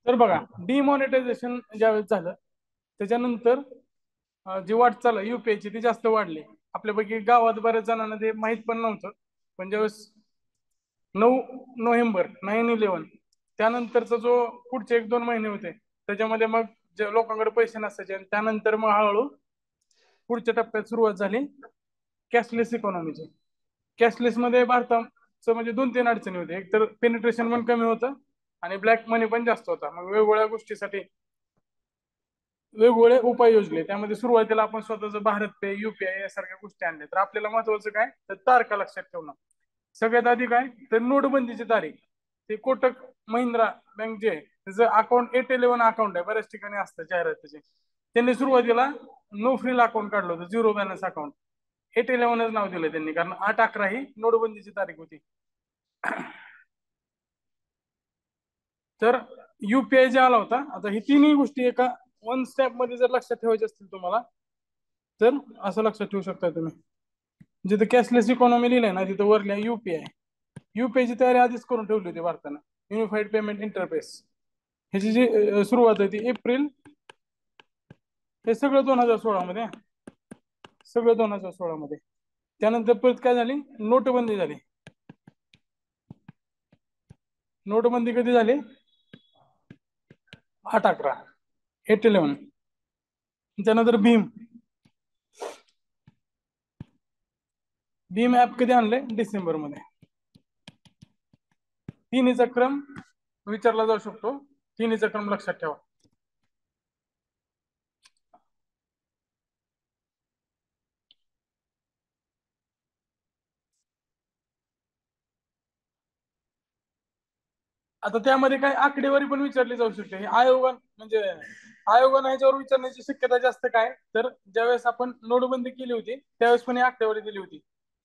तर बघा, डिमॉनिटायझेशन ज्यावेळेस झालं त्याच्यानंतर जी वाटचाल युपीआयची ती जास्त वाढली. आपल्यापैकी गावात बऱ्याच जणांना ते माहित पण नव्हतं. पण ज्यावेळेस 9 नोव्हेंबर 9/11 त्यानंतरचा जो पुढचे 1-2 महिने होते त्याच्यामध्ये मग जे लोकांकडे पैसे नसायचे आणि त्यानंतर मग हळूहळू पुढच्या टप्प्यात सुरुवात झाली कॅशलेस इकॉनॉमीची. कॅशलेस मध्ये भारताचं म्हणजे 2-3 अडचणी होते. एक तर पेनिट्रेशन पण कमी होतं आणि ब्लॅक मनी पण जास्त होता. मग वेगवेगळ्या गोष्टीसाठी वेगवेगळे उपाय योजले. त्यामध्ये सुरुवातीला आपण स्वतःच भारत पे, युपीआय यासारख्या गोष्टी आणल्या. तर आपल्याला महत्वाचं काय तर तारखा लक्षात ठेवणं. सगळ्यात आधी काय तर नोटबंदीची तारीख. ते कोटक महिंद्रा बँक जे आहे त्याचं अकाउंट 811 अकाउंट आहे, बऱ्याच ठिकाणी असतं जाहिरात त्याची. त्यांनी सुरुवातीला नो फ्रील अकाउंट काढलं होतं, झिरो बॅलन्स अकाउंट. 811च नाव दिलं त्यांनी, कारण 8/11 ही नोटबंदीची तारीख होती. तर युपीआय जे आला होता, आता ही तिन्ही गोष्टी एका वन स्टेप मध्ये जर लक्षात ठेवायचे असतील तुम्हाला तर असं लक्षात ठेवू शकता तुम्ही. जिथे कॅशलेस इकॉनॉमी लिहिलंय ना तिथे वर लिहा युपीआय. युपीआय ची तयारी आधीच करून ठेवली होती भारतानं. युनिफाईड पेमेंट इंटरफेस ह्याची जी सुरुवात आहे ती एप्रिल, हे सगळं 2016 मध्ये, सगळं 2016 मध्ये. त्यानंतर परत काय झाली, नोटबंदी झाली. नोटबंदी कधी झाली, 8/11, 8/11. त्यानंतर भीम ऍप कधी आणले, डिसेंबर मध्ये. तिन्हीचा क्रम विचारला जाऊ शकतो, तिन्हीचा क्रम लक्षात ठेवा. आता त्यामध्ये काय आकडेवारी पण विचारली जाऊ शकते. आयोगाने ह्याच्यावर विचारण्याची शक्यता जास्त काय तर ज्यावेळेस आपण नोटबंदी केली होती त्यावेळेस पण आकडेवारी दिली होती.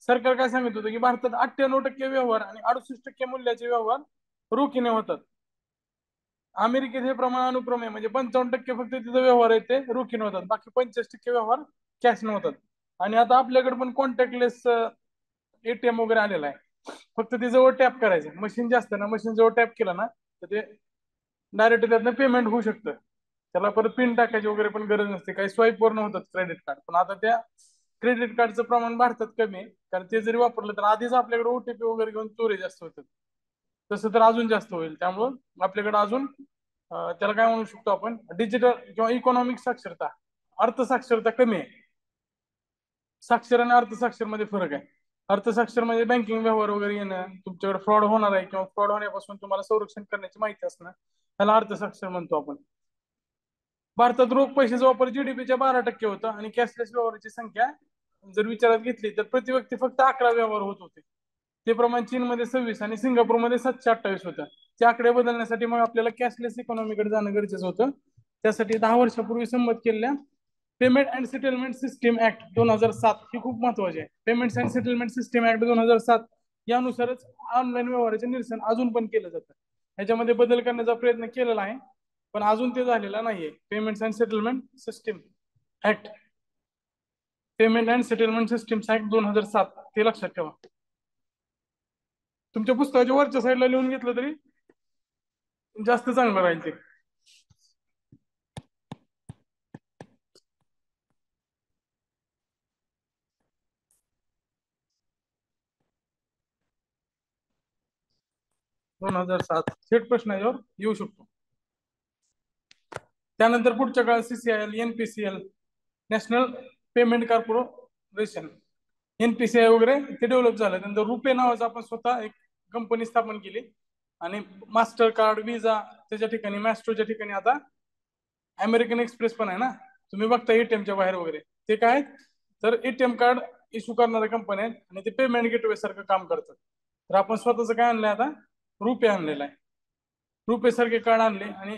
सरकार काय सांगत होतं की भारतात 98% व्यवहार आणि 68% मूल्याचे व्यवहार रोखीने होतात. अमेरिकेत हे प्रमाण अनुक्रमे म्हणजे 55% फक्त तिथे व्यवहार आहेत ते रोखीने होतात, बाकी 65% व्यवहार कॅश न होतात. आणि आता आपल्याकडे पण कॉन्टॅक्टलेस एटीएम वगैरे आलेला आहे. फक्त ते जवळ टॅप करायचं, मशीन जे असतं ना, मशीन जवळ टॅप केलं ना तर ते डायरेक्ट त्यातनं पेमेंट होऊ शकतं. त्याला परत पिन टाकायची वगैरे पण गरज नसते, काही स्वाईप वर होतात क्रेडिट कार्ड. पण आता त्या क्रेडिट कार्डचं प्रमाण भारतात कमी आहे, कारण ते जरी वापरलं तर आधीच आपल्याकडे ओटीपी वगैरे घेऊन चोरी जास्त होतात. तसं तर अजून जास्त होईल. त्यामुळं आपल्याकडे अजून त्याला काय म्हणू शकतो आपण, डिजिटल किंवा इकॉनॉमिक साक्षरता, अर्थसाक्षरता कमी आहे. साक्षर आणि अर्थसाक्षर मध्ये फरक आहे. अर्थसाक्षर म्हणजे बँकिंग व्यवहार वगैरे येणं, तुमच्याकडे फ्रॉड होणार आहे किंवा फ्रॉड होण्यापासून तुम्हाला संरक्षण करण्याची माहिती असणं, त्याला अर्थसाक्षर म्हणतो आपण. भारतात रोख पैशाचा वापर जीडीपीच्या 12% होता आणि कॅशलेस व्यवहाराची संख्या जर विचारात घेतली तर प्रति व्यक्ती फक्त 11 व्यवहार होत होते. ते प्रमाण चीनमध्ये 26 आणि सिंगापूरमध्ये 728 होतं. ते आकडे बदलण्यासाठी मग आपल्याला कॅशलेस इकॉनॉमीकडे जाणं गरजेचं होतं. त्यासाठी 10 वर्षापूर्वी संमत केलेल्या payment and settlement system act 2007 ही खूप महत्वाची आहे. Payments and settlement system act 2007 यानुसारच ऑनलाईन व्यवहाराचे निरसन अजून पण केलं जातं. ह्याच्यामध्ये बदल करण्याचा प्रयत्न केलेला आहे पण अजून ते झालेला नाहीये. Payments and settlement system act, payment and settlement system act 2007 ते लक्षात ठेवा. तुमच्या पुस्तकाच्या वरच्या साईडला लिहून घेतलं तरी जास्त चांगलं राहील ते. दोन हजार सात थेट प्रश्न यावर येऊ शकतो. त्यानंतर पुढच्या काळात CCIL, NPCL, national payment corporation, NPCI वगैरे ते डेव्हलप झालं. त्यानंतर रुपे नावाचं आपण स्वतः एक कंपनी स्थापन केली आणि मास्टर कार्ड, विजा त्याच्या ठिकाणी, मॅस्ट्रोच्या ठिकाणी आता अमेरिकन एक्सप्रेस पण आहे ना, तुम्ही बघता एटीएमच्या बाहेर वगैरे, ते काय तर एटीएम कार्ड इश्यू करणारे कंपनी आहेत आणि ते पेमेंट गेटवे सारखं काम करतात. तर आपण स्वतःच काय आणलंय आता, रुपे आणलेला आहे. रुपे सारखे कार्ड आणले आणि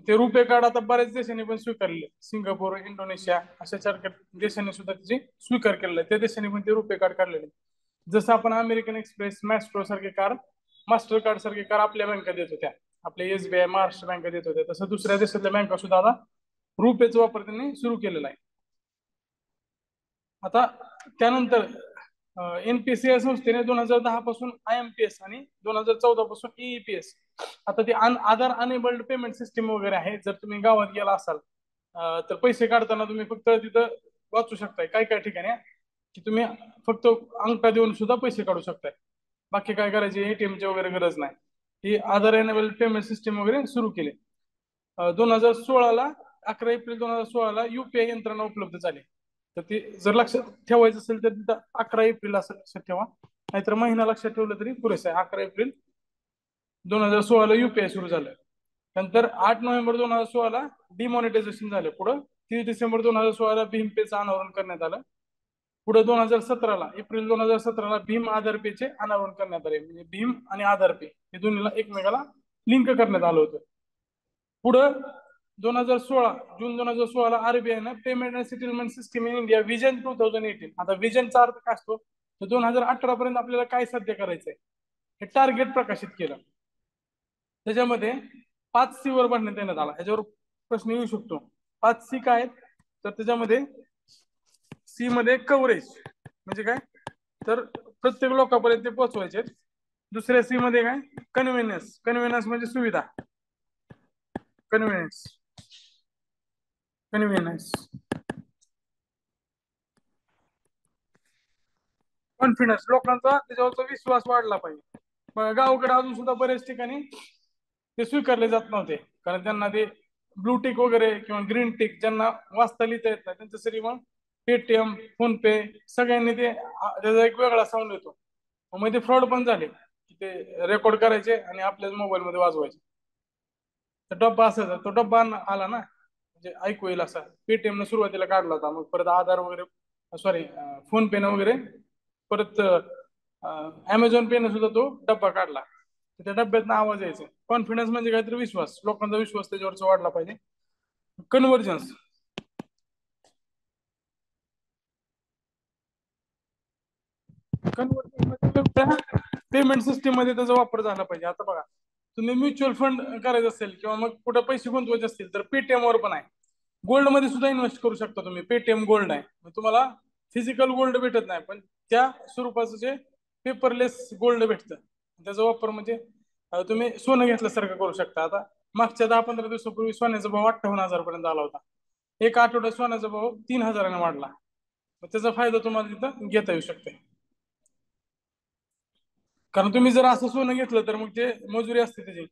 ते रुपे कार्ड आता बऱ्याच देशांनी पण स्वीकारले. सिंगापूर, इंडोनेशिया अशा सारख्या देशांनी सुद्धा त्याची स्वीकार केलेला आहे. त्या देशांनी पण ते रुपे कार्ड काढलेले. जसं आपण अमेरिकन एक्सप्रेस, मॅस्ट्रो सारखे कार्ड, मास्टर कार्ड सारखे कार्ड आपल्या बँका देत होत्या, आपल्या एसबीआय, महाराष्ट्र बँका देत होत्या, तसं दुसऱ्या देशातल्या बँका सुद्धा आता रुपेचा वापर त्यांनी सुरू केलेला आहे. आता त्यानंतर एनपीएससी या संस्थेने 2010 पासून IMPS आणि 2014 पासून EEPS, आता ते आधार अनेबल्ड पेमेंट सिस्टीम वगैरे आहे. जर तुम्ही गावात गेला असाल तर पैसे काढताना तुम्ही फक्त तिथं वाचू शकताय काय काय ठिकाणी की तुम्ही फक्त अंगठा देऊन सुद्धा पैसे काढू शकताय. बाकी काय करायचे, ATM ची वगैरे गरज नाही. ही आधार एनेबल्ड पेमेंट सिस्टीम वगैरे सुरू केली. 2016ला 11 एप्रिल 2016ला UPI यंत्रणा उपलब्ध झाली. तर ती जर लक्षात ठेवायचं असेल तर तिथं 11 एप्रिल असं लक्षात ठेवा, नाहीतर महिना लक्षात ठेवलं तरी पुरेसं आहे. 11 एप्रिल 2016ला UPI सुरू झालं. नंतर 8 नोव्हेंबर 2016ला डिमॉनिटायझेशन झालं. पुढं 30 डिसेंबर 2016ला भीम पेचं अनावरण करण्यात आलं. पुढे 2017ला भीम आधार पेचे अनावरण करण्यात आले. म्हणजे भीम आणि आधार पे हे दोन्हीला एकमेकाला लिंक करण्यात आलं होतं. पुढं 2016 जून 2016ला RBI payment and settlement system in India vision 2018, आता विजनचा अर्थ काय असतो तर 2018 पर्यंत आपल्याला काय साध्य करायचंय हे टार्गेट प्रकाशित केलं. त्याच्यामध्ये 5C वर बनण्यात येण्यात आला. ह्याच्यावर प्रश्न येऊ शकतो. 5C काय आहेत तर त्याच्यामध्ये C मध्ये कव्हरेज म्हणजे काय तर प्रत्येक लोकांपर्यंत ते पोहोचवायचे. दुसऱ्या C मध्ये काय कन्व्हिनियन्स, कन्व्हिनियन्स म्हणजे सुविधा, कन्व्हिनियन्स कन्व्हिनियन्स कॉन्फिडन्स, लोकांचा त्याच्यावरचा विश्वास वाढला पाहिजे. गावाकडे अजून सुद्धा बऱ्याच ठिकाणी ते स्वीकारले जात नव्हते, कारण त्यांना ते ब्लू टिक वगैरे किंवा ग्रीन टिक ज्यांना वाचता लिहिता येत नाही त्यांच्यासाठी मग पेटीएम, फोन पे सगळ्यांनी ते त्याचा एक वेगळा साऊंड येतो. मग ते फ्रॉड पण झाले की ते रेकॉर्ड करायचे आणि आपल्याच मोबाईल मध्ये वाजवायचे. तर डब्बा असायचा, तो डब्बा आला ना म्हणजे ऐकू येईल असा. पेटीएम न सुरुवातीला काढला होता, मग परत आधार वगैरे सॉरी फोन पे न वगैरे, परत अमेझॉन पे ने सुद्धा तो डब्बा काढला. त्या डब्यात आवाज यायचा. कॉन्फिडन्स म्हणजे काहीतरी विश्वास, लोकांचा विश्वास त्याच्यावरचा वाढला पाहिजे. कन्व्हर्जन्स, पेमेंट सिस्टीम मध्ये त्याचा वापर झाला पाहिजे. आता बघा तुम्ही म्युच्युअल फंड करायचं असेल किंवा मग कुठे पैसे गुंतवायचे असतील तर पेटीएम वर पण आहे. गोल्ड मध्ये सुद्धा इन्व्हेस्ट करू शकता तुम्ही. पेटीएम गोल्ड आहे, तुम्हाला फिजिकल गोल्ड भेटत नाही पण त्या स्वरूपाचं जे पेपरलेस गोल्ड भेटतं त्याचा वापर म्हणजे तुम्ही सोनं घेतल्यासारखं करू शकता. आता मागच्या 10-15 दिवसापूर्वी सोन्याचा भाव 58,000 पर्यंत आला होता. एक आठवड्यात सोन्याचा भाव 3,000ने वाढला. त्याचा फायदा तुम्हाला तिथं घेता येऊ शकते. कारण तुम्ही जर असं सोनं घेतलं तर मग ते मजुरी असते त्याची.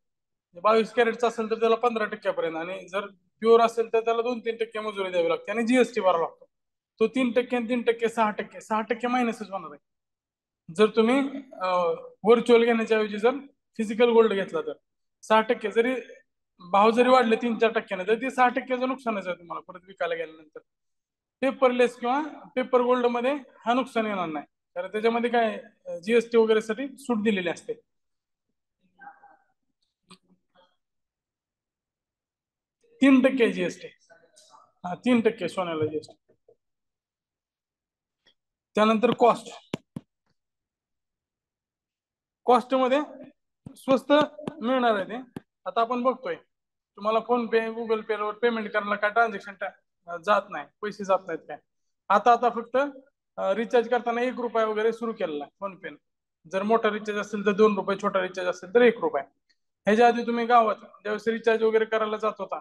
22 कॅरेटचं असेल तर त्याला 15% आणि जर प्युअर असेल तर त्याला 2-3% मजुरी द्यावी लागते आणि GST भरावा लागतो. तो 3% आणि 3%, 6%, 6% मायनसच होणार आहे. जर तुम्ही व्हर्च्युअल घेण्याच्या ऐवजी जर फिजिकल गोल्ड घेतला तर 6%, जरी भाव जरी वाढले 3-4% तर ते 6%चं नुकसानच आहे तुम्हाला परत विकायला गेल्यानंतर. पेपरलेस किंवा पेपर गोल्ड मध्ये हा नुकसान येणार नाही, कारण त्याच्यामध्ये काय GST वगैरे साठी सूट दिलेली असते. 3% GST, हा 3% सोन्याला GST. त्यानंतर कॉस्ट, कॉस्ट मध्ये स्वस्त मिळणार आहे ते. आता आपण बघतोय तुम्हाला फोन पे, गुगल पे वर पेमेंट करायला काय ट्रान्झॅक्शन जात नाही, पैसे जात नाहीत काय. आता फक्त रिचार्ज करताना 1 रुपया वगैरे सुरू केलेला आहे फोन पे. जर मोठा रिचार्ज असेल तर 2 रुपये, छोटा रिचार्ज असेल तर 1 रुपया. ह्याच्या आधी तुम्ही गावात ज्यावेळेस रिचार्ज वगैरे करायला जात होता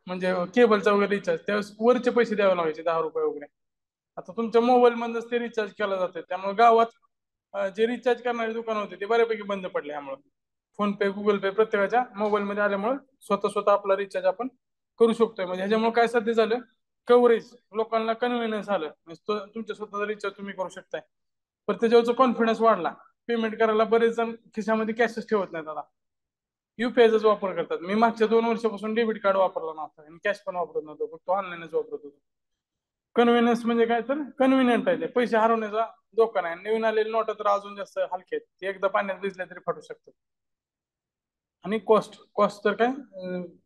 म्हणजे केबलचा वगैरे रिचार्ज, त्यावेळेस वरचे पैसे द्यावे लागायचे 10 रुपये वगैरे. आता तुमच्या मोबाईल मधूनच ते रिचार्ज केला जाते. त्यामुळे गावात जे रिचार्ज करणारे दुकान होते ते बऱ्यापैकी बंद पडले. यामुळे फोन पे, गुगल पे प्रत्येकाच्या मोबाईल मध्ये आल्यामुळे स्वतः आपला रिचार्ज आपण करू शकतोय. म्हणजे ह्याच्यामुळे काय साध्य झालं, कव्हरेज, लोकांना कन्व्हिनियन्स आलं. म्हणजे तुमच्या स्वतःचा रिचार्ज तुम्ही करू शकताय. पण त्याच्यावरचा कॉन्फिडन्स वाढला. पेमेंट करायला बरेच जण खिशामध्ये कॅशच ठेवत नाहीत. आता UPIचाच वापर करतात. मी मागच्या 2 वर्षापासून डेबिट कार्ड वापरला नव्हता आणि कॅश पण वापरत नव्हतो, फक्त ऑनलाईनच वापरत होतो. कन्व्हिनियन्स म्हणजे काय तर कन्व्हिनियंट आहे ते, पैसे हरवण्याचा धोका नाही. नवीन आलेले नोटा तर अजून जास्त हलके आहेत, ते एकदा पाण्यात भिजले तरी फाटू शकतात. आणि कॉस्ट, कॉस्ट तर काय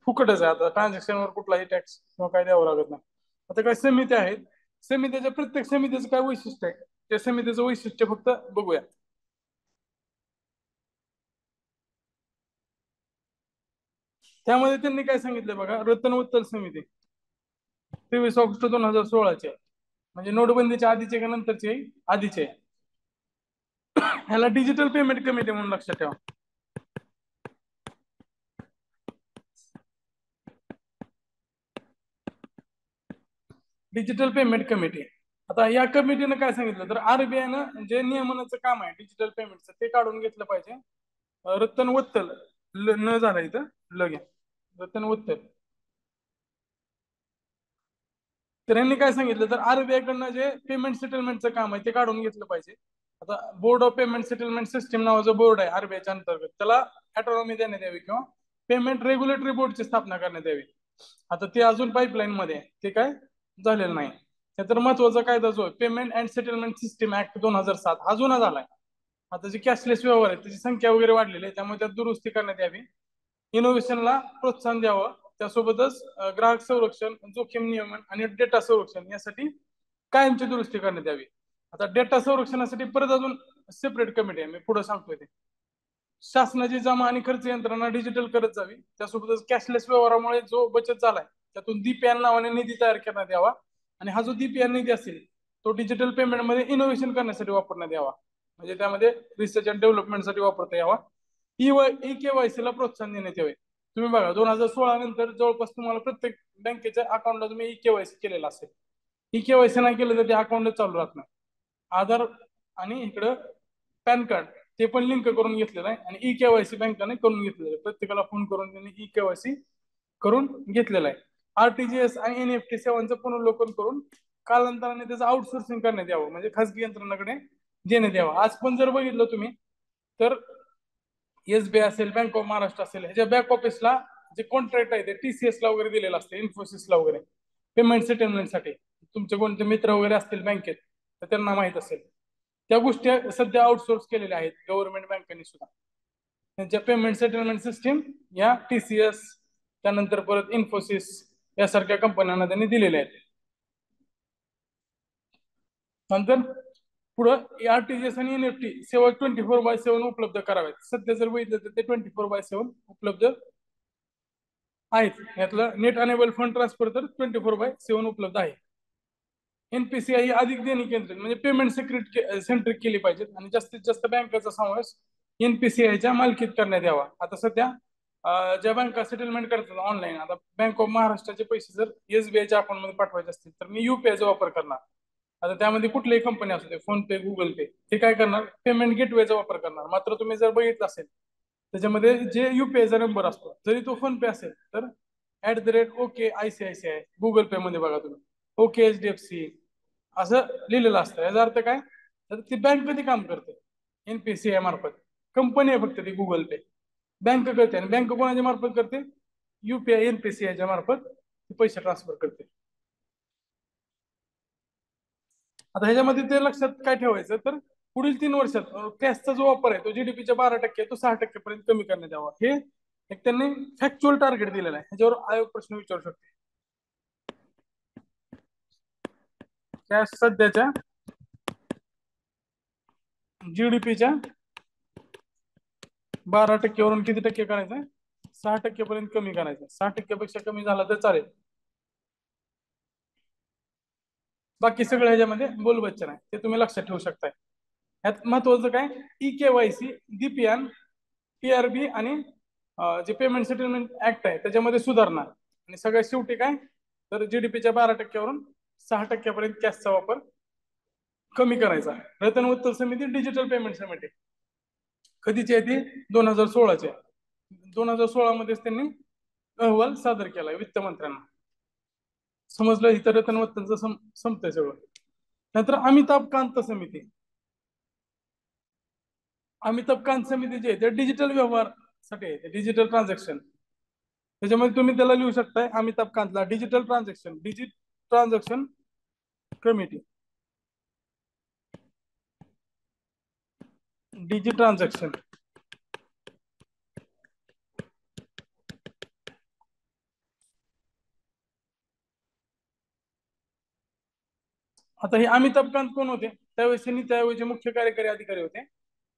फुकटच आहे. आता ट्रान्झॅक्शनवर कुठलाही टॅक्स किंवा काय द्यावं लागत नाही. आता काय समित्या आहेत, समित्याच्या प्रत्येक समितीचं काय वैशिष्ट्य आहे, त्या समितीचं वैशिष्ट्य फक्त बघूया. त्यामध्ये त्यांनी काय सांगितलं बघा, रतन उत्तल समिती 23 ऑगस्ट 2016 ची आहे. म्हणजे नोटबंदीच्या आधीचे का नंतरचे? आधीचे. ह्याला डिजिटल पेमेंट कमिटी म्हणून लक्षात ठेवा. Digital payment committee. आता या कमिटीनं काय सांगितलं तर आरबीआयनं जे नियमनाचं काम आहे डिजिटल पेमेंटचं ते काढून घेतलं पाहिजे. रतन वत्तल न झाला इथं लगे रतन वत्तल. तर यांनी काय सांगितलं तर आरबीआय कडनं जे पेमेंट सेटलमेंटचं काम आहे ते काढून घेतलं पाहिजे. आता board of payment settlement system नावाचं बोर्ड आहे आरबीआयच्या अंतर्गत, त्याला ऑटोनॉमी देण्यात यावी किंवा पेमेंट रेग्युलेटरी बोर्डची स्थापना करण्यात यावी. आता ते अजून पाईपलाईन मध्ये आहे, ते काय झालेलं नाही. तर महत्वाचा कायदा जो आहे payment and settlement system act 2007 हा जुना झालाय. आता जे कॅशलेस व्यवहार आहेत त्याची संख्या वगैरे वाढलेली आहे, त्यामुळे त्यात दुरुस्ती करण्यात यावी. इनोव्हेशनला प्रोत्साहन द्यावं. त्यासोबतच ग्राहक संरक्षण, जोखीम नियमन आणि डेटा संरक्षण यासाठी कायमची दुरुस्ती करण्यात यावी. आता डेटा संरक्षणासाठी परत अजून सेपरेट कमिटी आहे, मी पुढे सांगतोय ते. शासनाची जमा आणि खर्च यंत्रणा डिजिटल करत जावी. त्यासोबतच कॅशलेस व्यवहारामुळे जो बचत झालाय त्यातून दीपयान नावाने निधी तयार करण्यात यावा. आणि हा जो दीपयान निधी असेल तो डिजिटल पेमेंट मध्ये इनोव्हेशन करण्यासाठी वापरण्यात यावा. म्हणजे त्यामध्ये रिसर्च अँड डेव्हलपमेंटसाठी वापरता यावा. ई केवायसीला प्रोत्साहन देण्यात यावे. तुम्ही बघा 2016 नंतर जवळपास तुम्हाला प्रत्येक बँकेच्या अकाउंटला तुम्ही ई केवायसी केलेला असेल. ई केवायसी नाही केलं तर ते अकाउंटच चालू राहत नाही. आधार आणि इकडं पॅन कार्ड ते पण लिंक करून घेतलेलं आहे आणि ई केवायसी बँकाने करून घेतलेलं आहे. प्रत्येकाला फोन करून त्यांनी ई केवायसी करून घेतलेलं आहे. आरटीजीएस आणि एनईएफटी सेवांचं पुनर्वलोकन करून कालांतराने त्याचं आउटसोर्सिंग करण्यात यावं, म्हणजे खासगी यंत्रणाकडे देण्यात यावं. आज पण जर बघितलं तुम्ही तर एसबीआय असेल, बँक ऑफ महाराष्ट्र असेल, ह्याच्या बॅक ऑफिसला जे कॉन्ट्रॅक्ट आहे ते टीसीएस ला वगैरे दिलेलं असते, इन्फोसिसला वगैरे पेमेंट सेटलमेंटसाठी. तुमचे कोणते मित्र वगैरे असतील बँकेत तर त्यांना माहित असेल. त्या गोष्टी सध्या आउटसोर्स केलेल्या आहेत गव्हर्नमेंट बँकांनी सुद्धा. त्यांच्या पेमेंट सेटलमेंट सिस्टीम या टीसीएस त्यानंतर परत इन्फोसिस यासारख्या कंपन्यांना त्यांनी दिलेल्या आहेत. नंतर पुढं आरटीजीएस आणि एनईएफटी सेवा 24/7 उपलब्ध कराव्यात. सध्या जर बघितलं तर ते 24/7 उपलब्ध आहेत. यातलं नेट अनेबल फंड ट्रान्सफर तर 24/7 उपलब्ध आहे. एनपीसीआय ही अधिक देणी केंद्रित म्हणजे पेमेंट सेंट्रिक केली पाहिजेत आणि जास्तीत जास्त बँकेचा समावेश एनपीसीआयच्या मालकीत करण्यात यावा. आता सध्या ज्या बँका सेटलमेंट करतात ऑनलाईन, आता बँक ऑफ महाराष्ट्राचे पैसे जर एसबीआयच्या अकाउंट मध्ये पाठवायचे असतील तर मी युपीआयचा वापर करणार. आता त्यामध्ये कुठलीही कंपनी असू दे, फोन पे, गुगल पे, ते काय करणार पेमेंट गेटवेचा वापर करणार. मात्र तुम्ही जर बघितलं असेल त्याच्यामध्ये जे युपीआयचा नंबर असतो जरी तो फोन पे असेल तर @OK ICICI, गुगल पे मध्ये बघा तुम्ही OK HDFC असं लिहिलेलं असतं. याचा अर्थ काय तर ती बँक कधी काम करते एनपीसीआय मार्फत. कंपनी आहे फक्त ती गुगल पे. बँक करते आणि बँक कोणाच्या मार्फत करते युपीआय एनपीसीआयच्या मार्फत पैसे ट्रान्सफर करते. आता ह्याच्यामध्ये ते लक्षात काय ठेवायचं तर पुढील 3 वर्षात कॅशचा जो वापर आहे तो जीडीपीच्या 12% तो 6% पर्यंत कमी करण्यात यावा. हे एक त्यांनी फॅक्च्युअल टार्गेट दिलेलं आहे. ह्याच्यावर आयोग प्रश्न विचारू शकते. कॅश सध्याच्या जीडीपीच्या 12% वरून किती टक्के करायचं 6% पर्यंत कमी करायचं. 6% पेक्षा कमी झाला तर चालेल. बाकी सगळं ह्याच्यामध्ये बोलबच्चन आहे ते तुम्ही लक्षात ठेवू शकताय. यात महत्वाचं काय ई केवायसी, दीपयान, पीआरबी आणि जे पेमेंट सेटलमेंट ऍक्ट आहे त्याच्यामध्ये सुधारणा. आणि सगळ्यात शेवटी काय तर जीडीपीच्या 12%वरून 6% पर्यंत कॅशचा वापर कमी करायचा. रतन उत्तर समिती डिजिटल पेमेंट समिती कधीची आहे ती 2016ची. 2016 मध्येच त्यांनी अहवाल सादर केलाय वित्त मंत्र्यांना. समजलं इथं रतन वत्तलचं संपतंय सगळं. नंतर अमिताभ कांत समिती. अमिताभ कांत समिती जे आहे ते डिजिटल व्यवहारसाठी आहे, डिजिटल ट्रान्झॅक्शन. त्याच्यामध्ये तुम्ही त्याला लिहू शकताय अमिताभ कांतला digital transaction committee. Digital transaction आता हे अमिताभ कांत कोण होते त्यावेळेस त्यांनी त्यावेळेचे मुख्य कार्यकारी अधिकारी होते.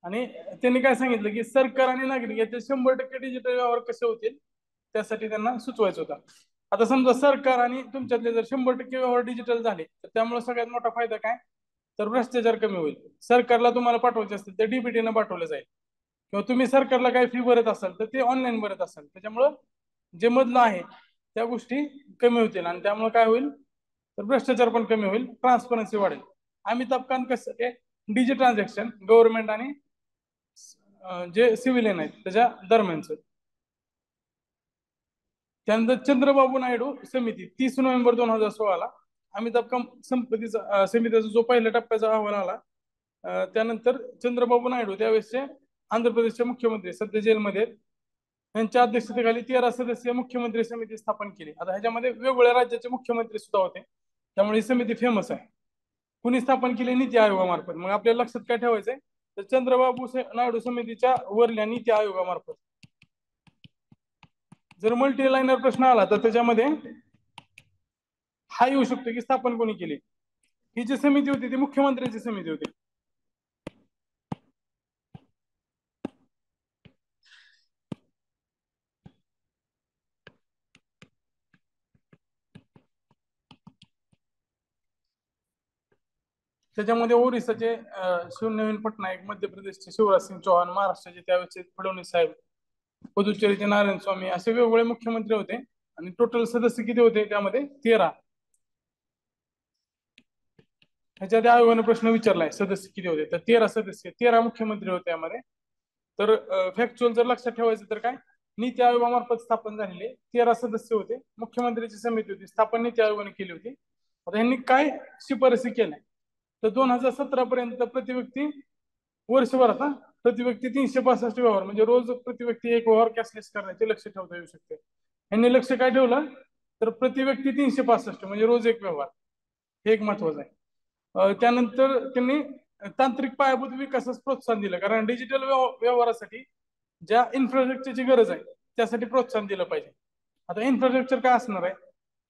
आणि त्यांनी काय सांगितलं की सरकार आणि नागरिक याचे 100% डिजिटल व्यवहार कसे होतील त्यासाठी त्यांना सुचवायचं होतं. आता समजा सरकार आणि तुमच्यातले जर 100% व्यवहार डिजिटल झाले तर त्यामुळे सगळ्यात मोठा फायदा काय, तर भ्रष्टाचार कमी होईल. सरकारला तुम्हाला पाठवायचे असतील तर डीबीटीनं पाठवलं जाईल, किंवा तुम्ही सरकारला काही फी भरत असाल तर ते ऑनलाईन भरत असाल, त्याच्यामुळं जे मधलं आहे त्या गोष्टी कमी होतील आणि त्यामुळे काय होईल, तर भ्रष्टाचार पण कमी होईल, ट्रान्सपरन्सी वाढेल. अमिताभ कांत कसं ते डिजिटल ट्रान्झॅक्शन गव्हर्नमेंट आणि जे सिव्हिलियन आहेत त्याच्या दरम्यानच. त्यानंतर चंद्रबाबू नायडू समिती 30 नोव्हेंबर 2016 अमिताभ कांत संपत्तीचा समितीचा जो पहिल्या टप्प्याचा अहवाल आला, त्यानंतर चंद्रबाबू नायडू त्यावेळेसचे आंध्र प्रदेशचे मुख्यमंत्री सध्या जेलमध्ये आहेत, यांच्या अध्यक्षतेखाली 13 सदस्यीय मुख्यमंत्री समिती स्थापन केली. आता ह्याच्यामध्ये वेगवेगळ्या राज्याचे मुख्यमंत्री सुद्धा होते, त्यामुळे ही समिती फेमस आहे. कुणी स्थापन केली, नीती आयोगामार्फत. मग आपल्या लक्षात काय ठेवायचंय, तर चंद्रबाबू नायडू समितीच्या वरल्या नीती आयोगामार्फत. जर मल्टी लाईनर प्रश्न आला तर त्याच्यामध्ये हा येऊ शकतो की स्थापन कोणी केली. ही जी समिती होती ती मुख्यमंत्र्यांची समिती होती. त्याच्यामध्ये ओरिसाचे शिवनवीन पटनायक, मध्य प्रदेशचे शिवराज सिंग चौहान, महाराष्ट्राचे त्यावेळेचे फडणवीस साहेब, पुदुच्चेरीचे नारायण स्वामी, असे वेगवेगळे मुख्यमंत्री होते. आणि टोटल सदस्य किती होते त्यामध्ये, 13. ह्याच्या आधी आयोगाने प्रश्न विचारलाय सदस्य किती होते, तर 13 सदस्य, 13 मुख्यमंत्री होते यामध्ये. तर फॅक्च्युअल जर लक्षात ठेवायचं तर काय, नीती आयोगामार्फत स्थापन झालेले 13 सदस्य होते, मुख्यमंत्र्यांची समिती होती, स्थापन नीती आयोगाने केली होती. आता यांनी काय शिफारसी केल्या, तर 2017 पर्यंत प्रति व्यक्ती वर्षभरात प्रति व्यक्ती 365 व्यवहार, म्हणजे रोज प्रति व्यक्ती एक व्यवहार कॅशलेस करण्याचे लक्ष ठेवता येऊ शकते. यांनी लक्ष काय ठेवलं, तर प्रति व्यक्ती 365 म्हणजे रोज एक व्यवहार, हे एक महत्वाचं आहे. त्यानंतर त्यांनी तांत्रिक पायाभूत विकासास प्रोत्साहन दिलं, कारण डिजिटल व्यवहारासाठी ज्या इन्फ्रास्ट्रक्चरची गरज आहे त्यासाठी प्रोत्साहन दिलं पाहिजे. आता इन्फ्रास्ट्रक्चर काय असणार आहे,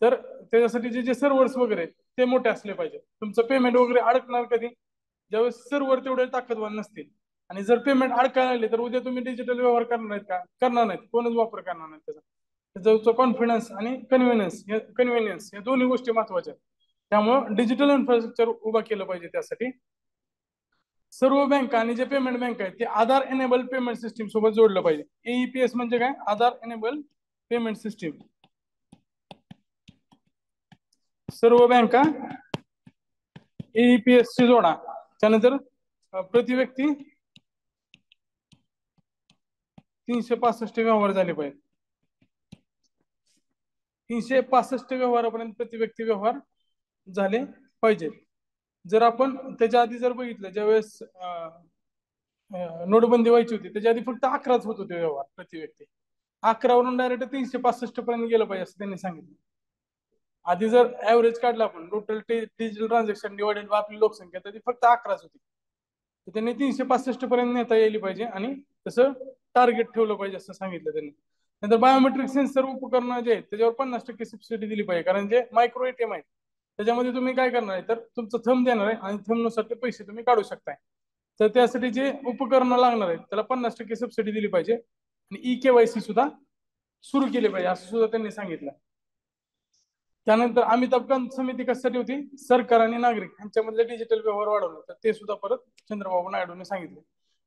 तर त्याच्यासाठी जे सर्व्हर्स वगैरे ते मोठे असले पाहिजे. तुमचं पेमेंट वगैरे अडकणार कधी, ज्यावेळेस सर्व्हर तेवढे ताकदवान नसतील. आणि जर पेमेंट अडकायला लागले तर उद्या तुम्ही डिजिटल व्यवहार करणार आहेत का, करणार नाहीत, कोणच वापर करणार नाही त्याचा. त्याचा कॉन्फिडन्स आणि कन्व्हिनियन्स या दोन्ही गोष्टी महत्वाच्या आहेत. त्यामुळे डिजिटल इन्फ्रास्ट्रक्चर उभा केलं पाहिजे. त्यासाठी सर्व बँक आणि जे पेमेंट बँक आहेत ते आधार एनेबल पेमेंट सिस्टीम सोबत जोडलं पाहिजे. एईपीएस म्हणजे काय, आधार एनेबल पेमेंट सिस्टीम. सर्व बँका एईपीएस ची जोडा. त्यानंतर प्रति व्यक्ती 365 व्यवहार झाले पाहिजे. 365 व्यवहारापर्यंत प्रति व्यक्ती व्यवहार झाले पाहिजेत. जर आपण त्याच्या आधी जर बघितलं, ज्यावेळेस नोटबंदी व्हायची होती त्याच्या आधी फक्त 11च होत होते व्यवहार प्रति व्यक्ती. 11 वरून डायरेक्ट 365 पर्यंत गेलं पाहिजे असं त्यांनी सांगितलं. आधी जर ऍव्हरेज काढला आपण total digital transaction divided by आपली लोकसंख्या, तर ती फक्त 11च होती. तर त्यांनी 365 पर्यंत नेता यायला पाहिजे आणि तसं टार्गेट ठेवलं पाहिजे असं सांगितलं त्यांनी. नंतर बायोमेट्रिक सेन्सर उपकरणं जे आहेत त्याच्यावर 50% सबसिडी दिली पाहिजे, कारण जे मायक्रो एटीएम आहे त्याच्यामध्ये तुम्ही काय करणार आहे, तर तुमचं थंब देणार आहे आणि थंबनुसार ते पैसे तुम्ही काढू शकताय. तर त्यासाठी जे उपकरणं लागणार आहेत त्याला 50% सबसिडी दिली पाहिजे आणि ई केवायसी सुद्धा सुरू केली पाहिजे असं सुद्धा त्यांनी सांगितलं. त्यानंतर अमिताभ कांत समिती कशासाठी होती, सरकार आणि नागरिक यांच्यामधले डिजिटल व्यवहार वाढवणं, तर ते सुद्धा परत चंद्रबाबू नायडूने सांगितलं.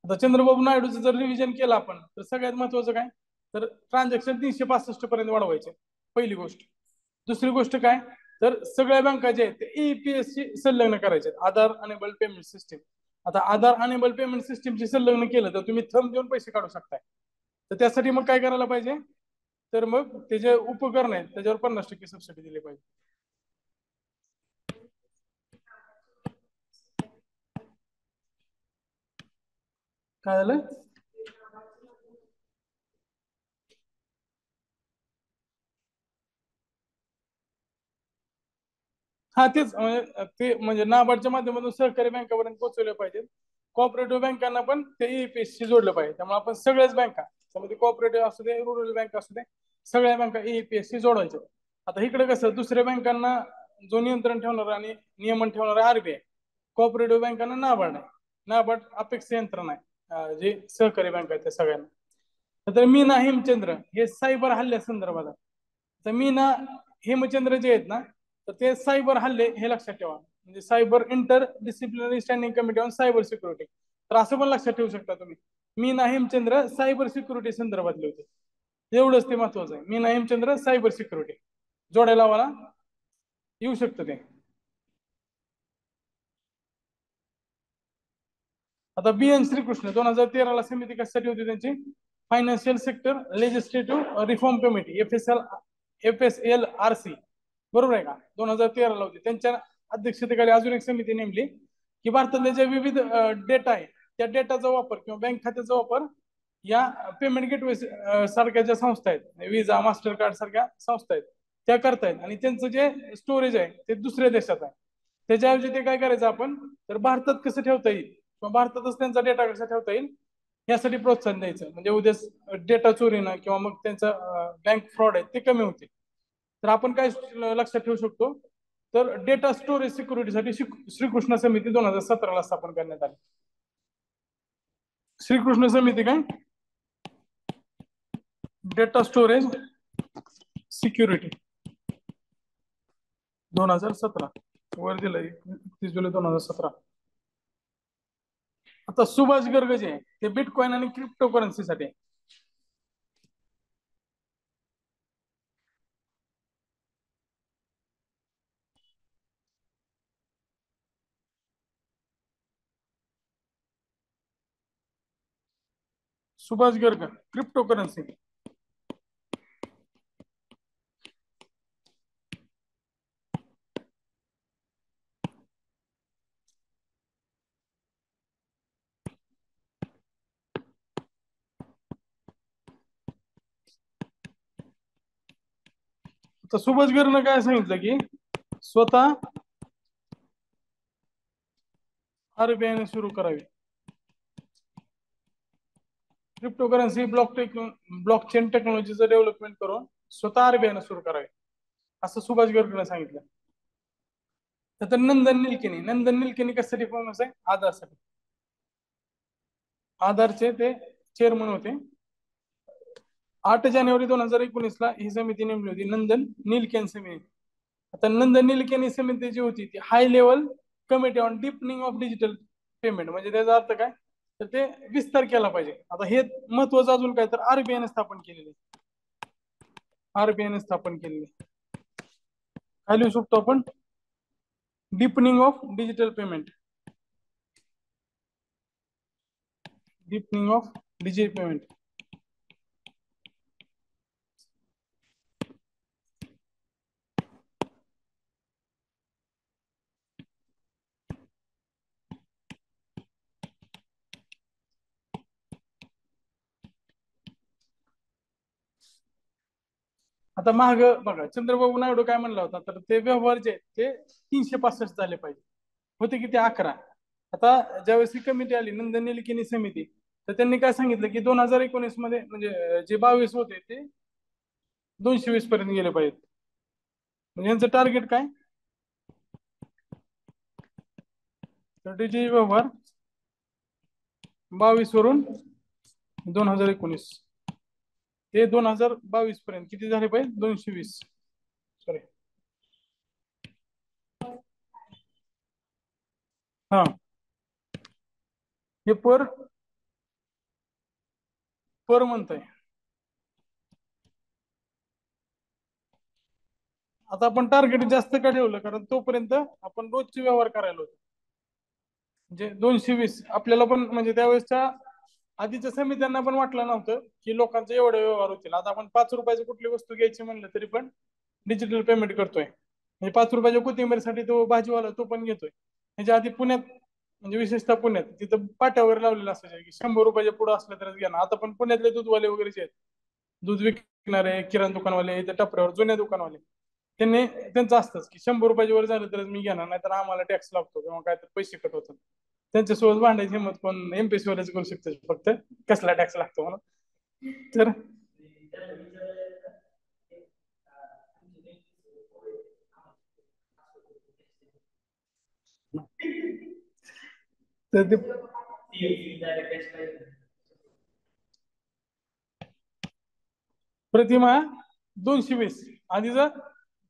आता चंद्रबाबू नायडूचं जर रिव्हिजन केलं आपण, तर सगळ्यात महत्वाचं काय, तर ट्रान्झॅक्शन 365 पर्यंत वाढवायचे, पहिली गोष्ट. दुसरी गोष्ट काय, तर सगळ्या बँका जे आहेत ते ईपीएस ची संलग्न करायचे, आधार अनेबल पेमेंट सिस्टीम. आता आधार अनेबल पेमेंट सिस्टीमची संलग्न केलं तर तुम्ही थंब देऊन पैसे काढू शकताय. तर त्यासाठी मग काय करायला पाहिजे, तर मग ते जे उपकरण आहेत त्याच्यावर 50% सबसिडी दिली पाहिजे. काय झालं, हा तेच ते म्हणजे नाबार्डच्या माध्यमातून सहकारी बँकापर्यंत पोहोचवले पाहिजे. कोऑपरेटिव्ह बँकांना पण ते ईपीएस शी जोडलं पाहिजे. त्यामुळे आपण सगळ्याच बँका, त्यामध्ये कोऑपरेटिव्ह असू दे, रुरल बँक असू दे, सगळ्या बँका ईपीएस शी जोडायच्या. आता इकडे कसं दुसऱ्या बँकांना जो नियंत्रण ठेवणार आणि नियमन ठेवणार आहे आरबीआय, कोऑपरेटिव्ह बँकांना नाबार्ड आहे. नाबार्ड अपेक्ष यंत्रणा आहे, जे सहकारी बँक आहेत त्या सगळ्यांना. तर मीना हेमचंद्र हे सायबर हल्ल्या संदर्भात तर मी ना हेमचंद्र जे आहेत ना, तर ते सायबर हल्ले हे लक्षात ठेवा. म्हणजे cyber inter disciplinary standing committee on cyber security. तर असं पण लक्षात ठेवू शकता तुम्ही. मीना हेमचंद्र सायबर सिक्युरिटी संदर्भातले होते. एवढंच ते महत्वाचं आहे. मीना हेमचंद्र सायबर सिक्युरिटी जोडायला मला येऊ शकतं ते. आता बी एन श्रीकृष्ण 2013 समिती कशासाठी होती त्यांची? Financial sector legislative reform committee F S L R C, बरोबर आहे का? 2013 होती. त्यांच्या अध्यक्षतेखाली अजून एक समिती नेमली की भारतातले जे विविध डेटा आहे त्या डेटाचा वापर किंवा बँक खात्याचा वापर या पेमेंट गेटवे सारख्या ज्या संस्था आहेत, विजा मास्टर कार्ड सारख्या संस्था आहेत, त्या करतायत आणि त्यांचं जे स्टोरेज आहे ते दुसऱ्या देशात आहे. त्याच्याऐवजी ते काय करायचं आपण, तर भारतात कसं ठेवता येईल किंवा भारतातच त्यांचा डेटा कसा ठेवता येईल यासाठी प्रोत्साहन द्यायचं. म्हणजे उद्या डेटा चोरीनं किंवा मग त्यांचा बँक फ्रॉड आहे ते कमी होतील. तर आपण काय लक्षात ठेवू शकतो, तर डेटा स्टोरेज सिक्युरिटीसाठी श्रीकृष्ण समिती 2017 स्थापन करण्यात आली. श्रीकृष्ण समिती काय? डेटा स्टोरेज सिक्युरिटी 2017 वर दिलंय 31 जुलै 2017. आता सुभाष गर्ग जे आहे ते बिटकॉइन आणि crypto currency. Subhash Garg crypto currency. तर सुभाष गर्गनं काय सांगितलं की स्वतः आरबीआयने सुरू करावी क्रिप्टो करन्सी ब्लॉकचेन टेक्नॉलॉजीचं डेव्हलपमेंट करून स्वतः आरबीआयने सुरू करावी असं सुभाष गर्गनं सांगितलं. तर नंदन निलकेनी कशासाठी फेमस आहे? आधारसाठी. आधारचे ते चेअरमन होते. 8 जानेवारी 2019 ही समिती नेमली होती, नंदन नीलकेनी समिती. आता नंदन नीलकेनी समिती जी होती ती high level committee on deepening of digital payment. म्हणजे त्याचा अर्थ काय, तर ते विस्तार केला पाहिजे. आता हे महत्वाचं अजून काय, तर आरबीआयने स्थापन केलेले. आरबीआयने स्थापन केलेले काय लिहू शकतो आपण? Deepening of digital payment. Deepening of digital payment. आता महाग बघा चंद्रबाबू नायडू काय म्हणला होता, तर ते व्यवहार जे ते 365 झाले पाहिजे, होते किती 11. आता ज्यावेळेस ही कमिटी आली नंदन निलकेनी समिती, तर त्यांनी काय सांगितलं की 2019 मध्ये म्हणजे जे 22 होते ते 220 पर्यंत गेले पाहिजेत. म्हणजे यांचं टार्गेट काय, तर डिजिटल व्यवहार 22 वरून 2019 ते 2022 पर्यंत किती झाले पाहिजे? 220. सॉरी, हा हे पर मंथ आहे. आता आपण टार्गेट जास्त का ठेवलं, कारण तोपर्यंत आपण रोजचे व्यवहार करायला होतो. म्हणजे 220 आपल्याला पण म्हणजे त्यावेळेसच्या आधीच्या समित्यांना पण वाटलं नव्हतं की लोकांचे एवढे व्यवहार होतील. आता आपण 5 रुपयाची कुठली वस्तू घ्यायची म्हणलं तरी पण डिजिटल पेमेंट करतोय. म्हणजे 5 रुपयाच्या कोथिंबीरसाठी तो भाजीवाला तो पण घेतोय. ह्याच्या आधी पुण्यात म्हणजे विशेषतः पुण्यात तिथं पाट्यावर लावलेलं असायचं की 100 रुपयाच्या पुढं असलं तरच घ्या ना. आता पण पुण्यातले दूधवाले वगैरे जे आहेत, दूध विकणारे किराणा दुकानवाले इथे टपऱ्यावर जुन्या दुकानवाले, त्यांनी त्यांचं असतंच की 100 रुपयाच्या वर झालं तरच मी घेणार, नाही तर आम्हाला टॅक्स लागतो किंवा काय तर पैसे कट होतात. त्यांच्यासोबत भांडायची हिंमत कोण एमपीसी वाल्याच करू शकते फक्त, कसला टॅक्स लागतो म्हणून. तर तर ते प्रतिमा 220 आधीचं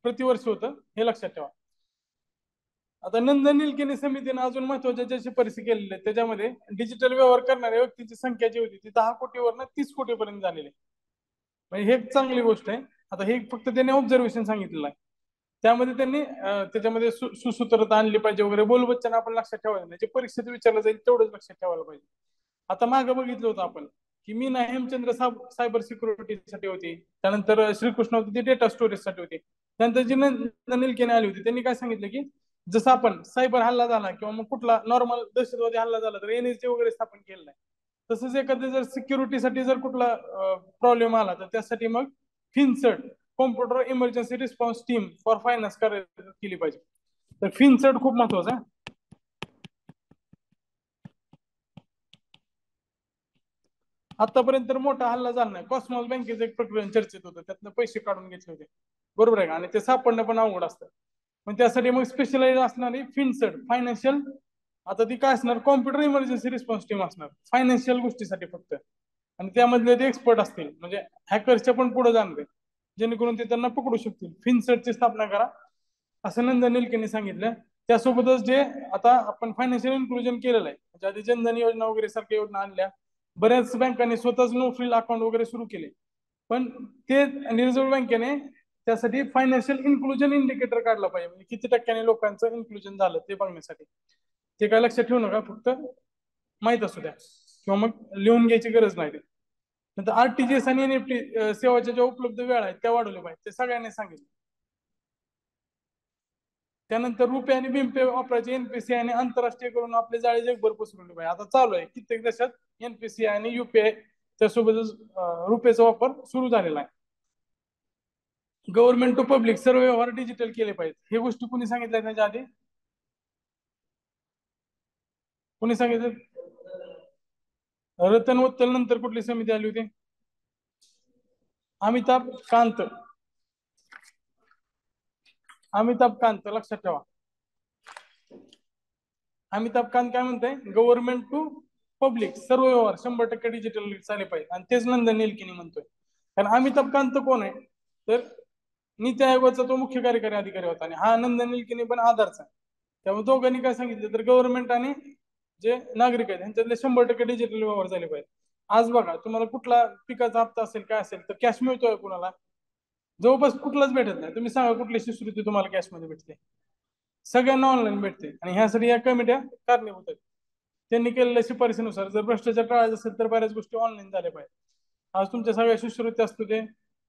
प्रतिवर्ष होतं, हे लक्षात ठेवा. आता नंदन निलकेनी समितीने अजून महत्वाच्या ज्या शिफारसी केलेल्या आहेत त्याच्यामध्ये डिजिटल व्यवहार करणाऱ्या व्यक्तीची संख्या जी होती ती 10 कोटीवरनं 30 कोटीपर्यंत झालेली आहे. म्हणजे हे एक चांगली गोष्ट आहे. आता हे फक्त त्यांनी ऑब्झर्वेशन सांगितलेलं आहे. त्यामध्ये त्यांनी त्याच्यामध्ये सुसूत्रता आणली पाहिजे वगैरे बोलबच्चन आपण लक्षात ठेवायला नाही, जे परीक्षेत विचारलं जाईल तेवढंच लक्षात ठेवायला पाहिजे. आता मागे बघितलं होतं आपण की मीना हेमचंद्र सायबर सिक्युरिटीसाठी होती, त्यानंतर श्रीकृष्ण होती ती डेटा स्टोरेजसाठी होती. त्यानंतर जी निलकेने आली होती त्यांनी काय सांगितलं की जसं आपण सायबर हल्ला झाला किंवा मग कुठला नॉर्मल दहशतवादी हल्ला झाला तर एनएसजी वगैरे स्थापन केलं नाही, तसंच एखाद्या जर सिक्युरिटीसाठी जर कुठला प्रॉब्लेम आला तर त्यासाठी मग FinCERT computer emergency response team for finance केली पाहिजे. तर फिनसर्ट खूप महत्वाचं आहे. आतापर्यंत तर मोठा हल्ला झाला नाही. कॉस्मॉस बँकेचं एक प्रकरण चर्चेत होतं, त्यातनं पैसे काढून घेतले होते, बरोबर आहे का, आणि ते सापडणं पण अवघड असतं. पण त्यासाठी मग स्पेशलाइज असणारी फिनसर्ट फायनान्शियल, आता ती काय असणार, कॉम्प्युटर इमर्जन्सी रिस्पॉन्स टीम असणार फायनान्शियल गोष्टीसाठी फक्त, आणि त्यामधले ते एक्सपर्ट असतील म्हणजे हॅकर्सच्या पण पुढे जाणार आहे, जेणेकरून ते त्यांना पकडू शकतील. फिनसर्टची स्थापना करा असं नंदन निलकेनी सांगितलं. त्यासोबतच जे आता आपण फायनान्शियल इन्क्लुजन केलेलं आहे, म्हणजे आधी जनधन योजना वगैरे सारख्या योजना आणल्या, बऱ्याच बँकांनी स्वतःच नो फ्रिल अकाउंट वगैरे सुरू केले, पण ते रिझर्व्ह बँकेने त्यासाठी फायनान्शियल इन्क्लुजन इंडिकेटर काढला पाहिजे, म्हणजे किती टक्क्याने लोकांचं इन्क्लुजन झालं ते बघण्यासाठी. ते काय लक्षात ठेवू नका, फक्त माहित असू द्या किंवा मग लिहून घ्यायची गरज नाही. नंतर आरटीजीएस आणि एनएफटी सेवाच्या ज्या उपलब्ध वेळा आहेत त्या वाढवल्या पाहिजे, ते सगळ्यांनी सांगितलं. त्यानंतर रुपये आणि बिमपे वापरायचे एनपीसी आणि आंतरराष्ट्रीय करून आपले जाळे जगभर पसरवले पाहिजे. आता चालू आहे कित्येक देशात एनपीसी आणि युपीआय त्यासोबतच रुपयाचा वापर सुरू झालेला आहे. गव्हर्नमेंट टू पब्लिक सर्व व्यवहार डिजिटल केले पाहिजेत. हे गोष्टी कुणी सांगितल्या त्याच्या आधी? कुणी सांगितलं? रतन वत्तल नंतर कुठली समिती आली होती? अमिताभ कांत. अमिताभ कांत लक्षात ठेवा. अमिताभ कांत काय म्हणताय, गव्हर्नमेंट टू पब्लिक सर्व व्यवहार 100% डिजिटल झाले पाहिजे, आणि तेच नंदन निलकिनी म्हणतोय. कारण अमिताभ कांत कोण आहे तर नीती आयोगाचा तो मुख्य कार्यकारी अधिकारी होता, आणि हा नंदन निलकिनी पण आधारचा. त्यामुळे दोघांनी काय सांगितलं तर गव्हर्नमेंट आणि जे नागरिक आहेत यांच्यातले 100% डिजिटल व्यवहार झाले पाहिजे. आज बघा तुम्हाला कुठला पिकाचा हप्ता असेल काय असेल तर कॅश मिळतोय कुणाला? जवळपास कुठलाच भेटत नाही. तुम्ही सांगा कुठली शिष्यवृत्ती तुम्हाला कॅश मध्ये भेटते? सगळ्यांना ऑनलाईन भेटते, आणि ह्यासाठी या कमिट्या कारणीभूत आहेत. त्यांनी केलेल्या शिफारसीनुसार जर भ्रष्टाचार टाळायचा असेल तर बऱ्याच गोष्टी ऑनलाईन झाल्या पाहिजे. आज तुमच्या सगळ्या शिष्यवृत्ती असतो ते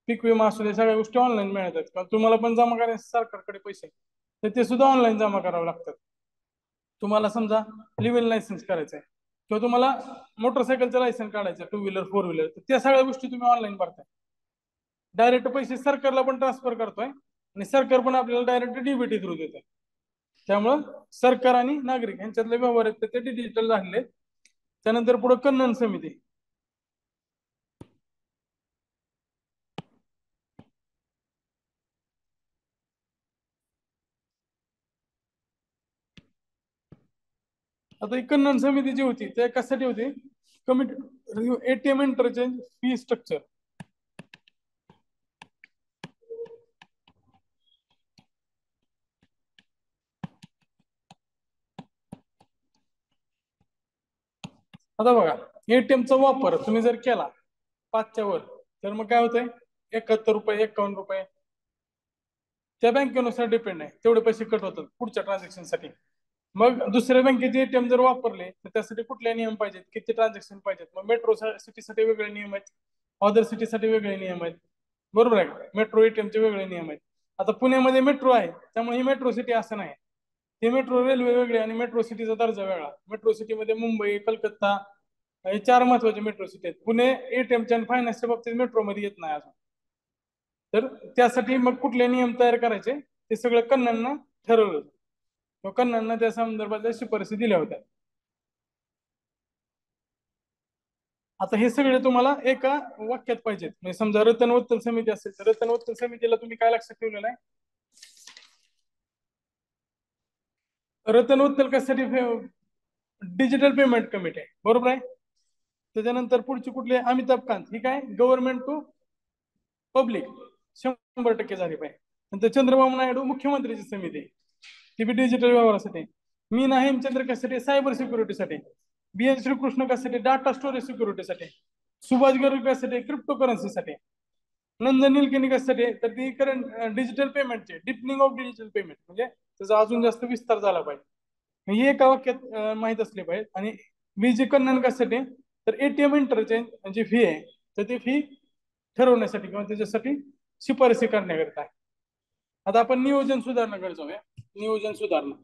पीक विमा असू दे, सगळ्या गोष्टी ऑनलाईन मिळतात. कारण तुम्हाला पण जमा करायचे सरकारकडे पैसे तर ते सुद्धा ऑनलाईन जमा करावे लागतात. तुम्हाला समजा लिव्हिंग लायसन्स करायचं आहे किंवा तुम्हाला मोटरसायकलचं लायसन्स काढायचं, 2 व्हीलर 4 व्हीलर, तर त्या सगळ्या गोष्टी तुम्ही ऑनलाईन भरताय. डायरेक्ट पैसे सरकारला पण ट्रान्सफर करतोय आणि सरकार पण आपल्याला डायरेक्ट डीबीटी थ्रू देतोय. त्यामुळं सरकार आणि नागरिक यांच्यातले व्यवहार आहेत ते डिजिटल झाले. त्यानंतर पुढे कन्नन समिती. आता ही कन्नन समिती जी होती त्या कशासाठी होती? Committee ATM interchange fee structure. आता बघा एटीएमचा वापर तुम्ही जर केला 5च्या वर तर मग काय होतंय, 71 रुपये 51 रुपये त्या बँकेनुसार डिपेंड आहे, तेवढे पैसे कट होतात पुढच्या ट्रान्झॅक्शन साठी. मग दुसऱ्या बँकेचे एटीएम जर वापरले तर त्यासाठी कुठले नियम पाहिजेत, किती ट्रान्झॅक्शन पाहिजेत? मग मेट्रो सिटीसाठी वेगळे नियम आहेत, अदर सिटीसाठी वेगळे नियम आहेत, बरोबर आहे का? मेट्रो एटीएमचे वेगळे नियम आहेत. आता पुण्यामध्ये मेट्रो आहे त्यामुळे ही मेट्रो सिटी असं नाही, ती मेट्रो रेल्वे वेगळी आणि मेट्रो सिटीचा दर्जा वेगळा. मेट्रो सिटीमध्ये मुंबई, कलकत्ता हे 4 महत्वाचे मेट्रो सिटी आहेत. पुणे एटीएमच्या आणि फायनान्सच्या बाबतीत मेट्रोमध्ये येत नाही अजून. तर त्यासाठी मग कुठले नियम तयार करायचे ते सगळं कन्नननं ठरवलं, कन्नननं त्या संदर्भातल्या शिफारसी दिल्या होत्या. आता हे सगळे तुम्हाला एका वाक्यात पाहिजेत. म्हणजे समजा रतनवत्तल समिती असेल तर रतनवत्तल समितीला तुम्ही काय लक्षात ठेवलेलं आहे? रतनवत्तल कशासाठी? डिजिटल पेमेंट कमिटी आहे, बरोबर आहे. त्याच्यानंतर पुढची कुठली? अमिताभ कांत, ही काय गव्हर्नमेंट टू पब्लिक 100% झाली पाहिजे. नंतर चंद्रबाबू नायडू मुख्यमंत्र्याची समिती आहे, ती बी डिजिटल व्यवहारासाठी. मीना हेमचंद्र कशासाठी, सायबर सिक्युरिटीसाठी. बी एन श्रीकृष्ण कशासाठी, डाटा स्टोरेज सिक्युरिटीसाठी. सुभाष गर्ग कशासाठी, क्रिप्टो करन्सीसाठी. नंदन निलकणी कशासाठी, तर ती करंट डिजिटल पेमेंटचे, डिपनिंग ऑफ डिजिटल पेमेंट, म्हणजे त्याचा अजून जास्त विस्तार झाला पाहिजे, हे एका वाक्यात माहित असले पाहिजे. आणि विजय कन्नन कशासाठी, तर एटीएम इंटरचेंज जी फी आहे तर ती फी ठरवण्यासाठी किंवा त्याच्यासाठी शिफारसी करण्याकरिता आहे. आता आपण नियोजन सुधारणाकडे जाऊया. नियोजन सुधारणा.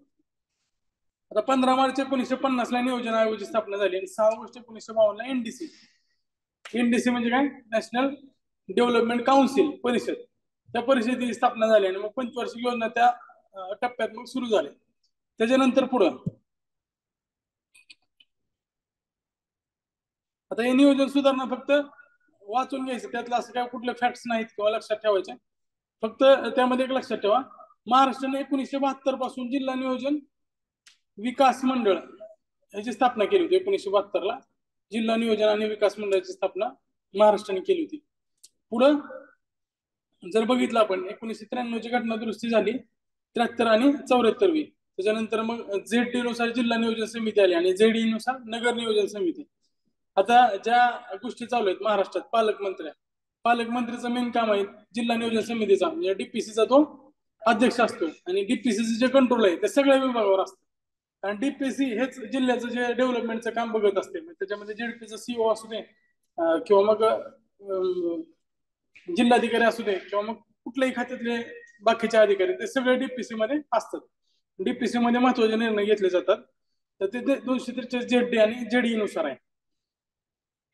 आता 15 मार्च 1950 ला नियोजन आयोगाची स्थापना झाली आणि 6 ऑगस्ट 1952 ला एनडीसी. एनडीसी म्हणजे काय, नॅशनल डेव्हलपमेंट काउन्सिल परिषद, त्या परिषदेची स्थापना झाली आणि मग पंचवार्षिक योजना त्या टप्प्यात मग सुरू झाले. त्याच्यानंतर पुढं आता हे नियोजन सुधारणा फक्त वाचून घ्यायचं, त्यातलं असं काय कुठले फॅक्ट्स नाहीत किंवा लक्षात ठेवायचे. फक्त त्यामध्ये एक लक्षात ठेवा, महाराष्ट्राने 1972 पासून जिल्हा नियोजन विकास मंडळ याची स्थापना केली होती. 1972 ला जिल्हा नियोजन आणि विकास मंडळाची स्थापना महाराष्ट्राने केली होती. पुढं जर बघितलं आपण 1993 ची घटना दुरुस्ती झाली, 73 आणि 74वी. त्याच्यानंतर मग झेड नुसार जिल्हा नियोजन समिती आली आणि झेड नुसार नगर नियोजन समिती. आता ज्या गोष्टी चालू आहेत महाराष्ट्रात, पालकमंत्रीचं मेन काम आहे जिल्हा नियोजन समितीचा, म्हणजे डीपीसीचा तो अध्यक्ष असतो आणि डीपीसीचं जे कंट्रोल आहे ते सगळ्या विभागावर असतं. आणि डीपीसी हेच जिल्ह्याचं जे डेव्हलपमेंटचं काम बघत असते. त्याच्यामध्ये जेडपीचं सीओ असू दे किंवा मग जिल्हाधिकारी असू दे किंवा मग कुठल्याही खात्यातले बाकीचे अधिकारी, ते सगळे डीपीसी मध्ये असतात. डीपीसी मध्ये महत्वाचे निर्णय घेतले जातात. तर ते 243 जेडी आणि जेडी नुसार आहे.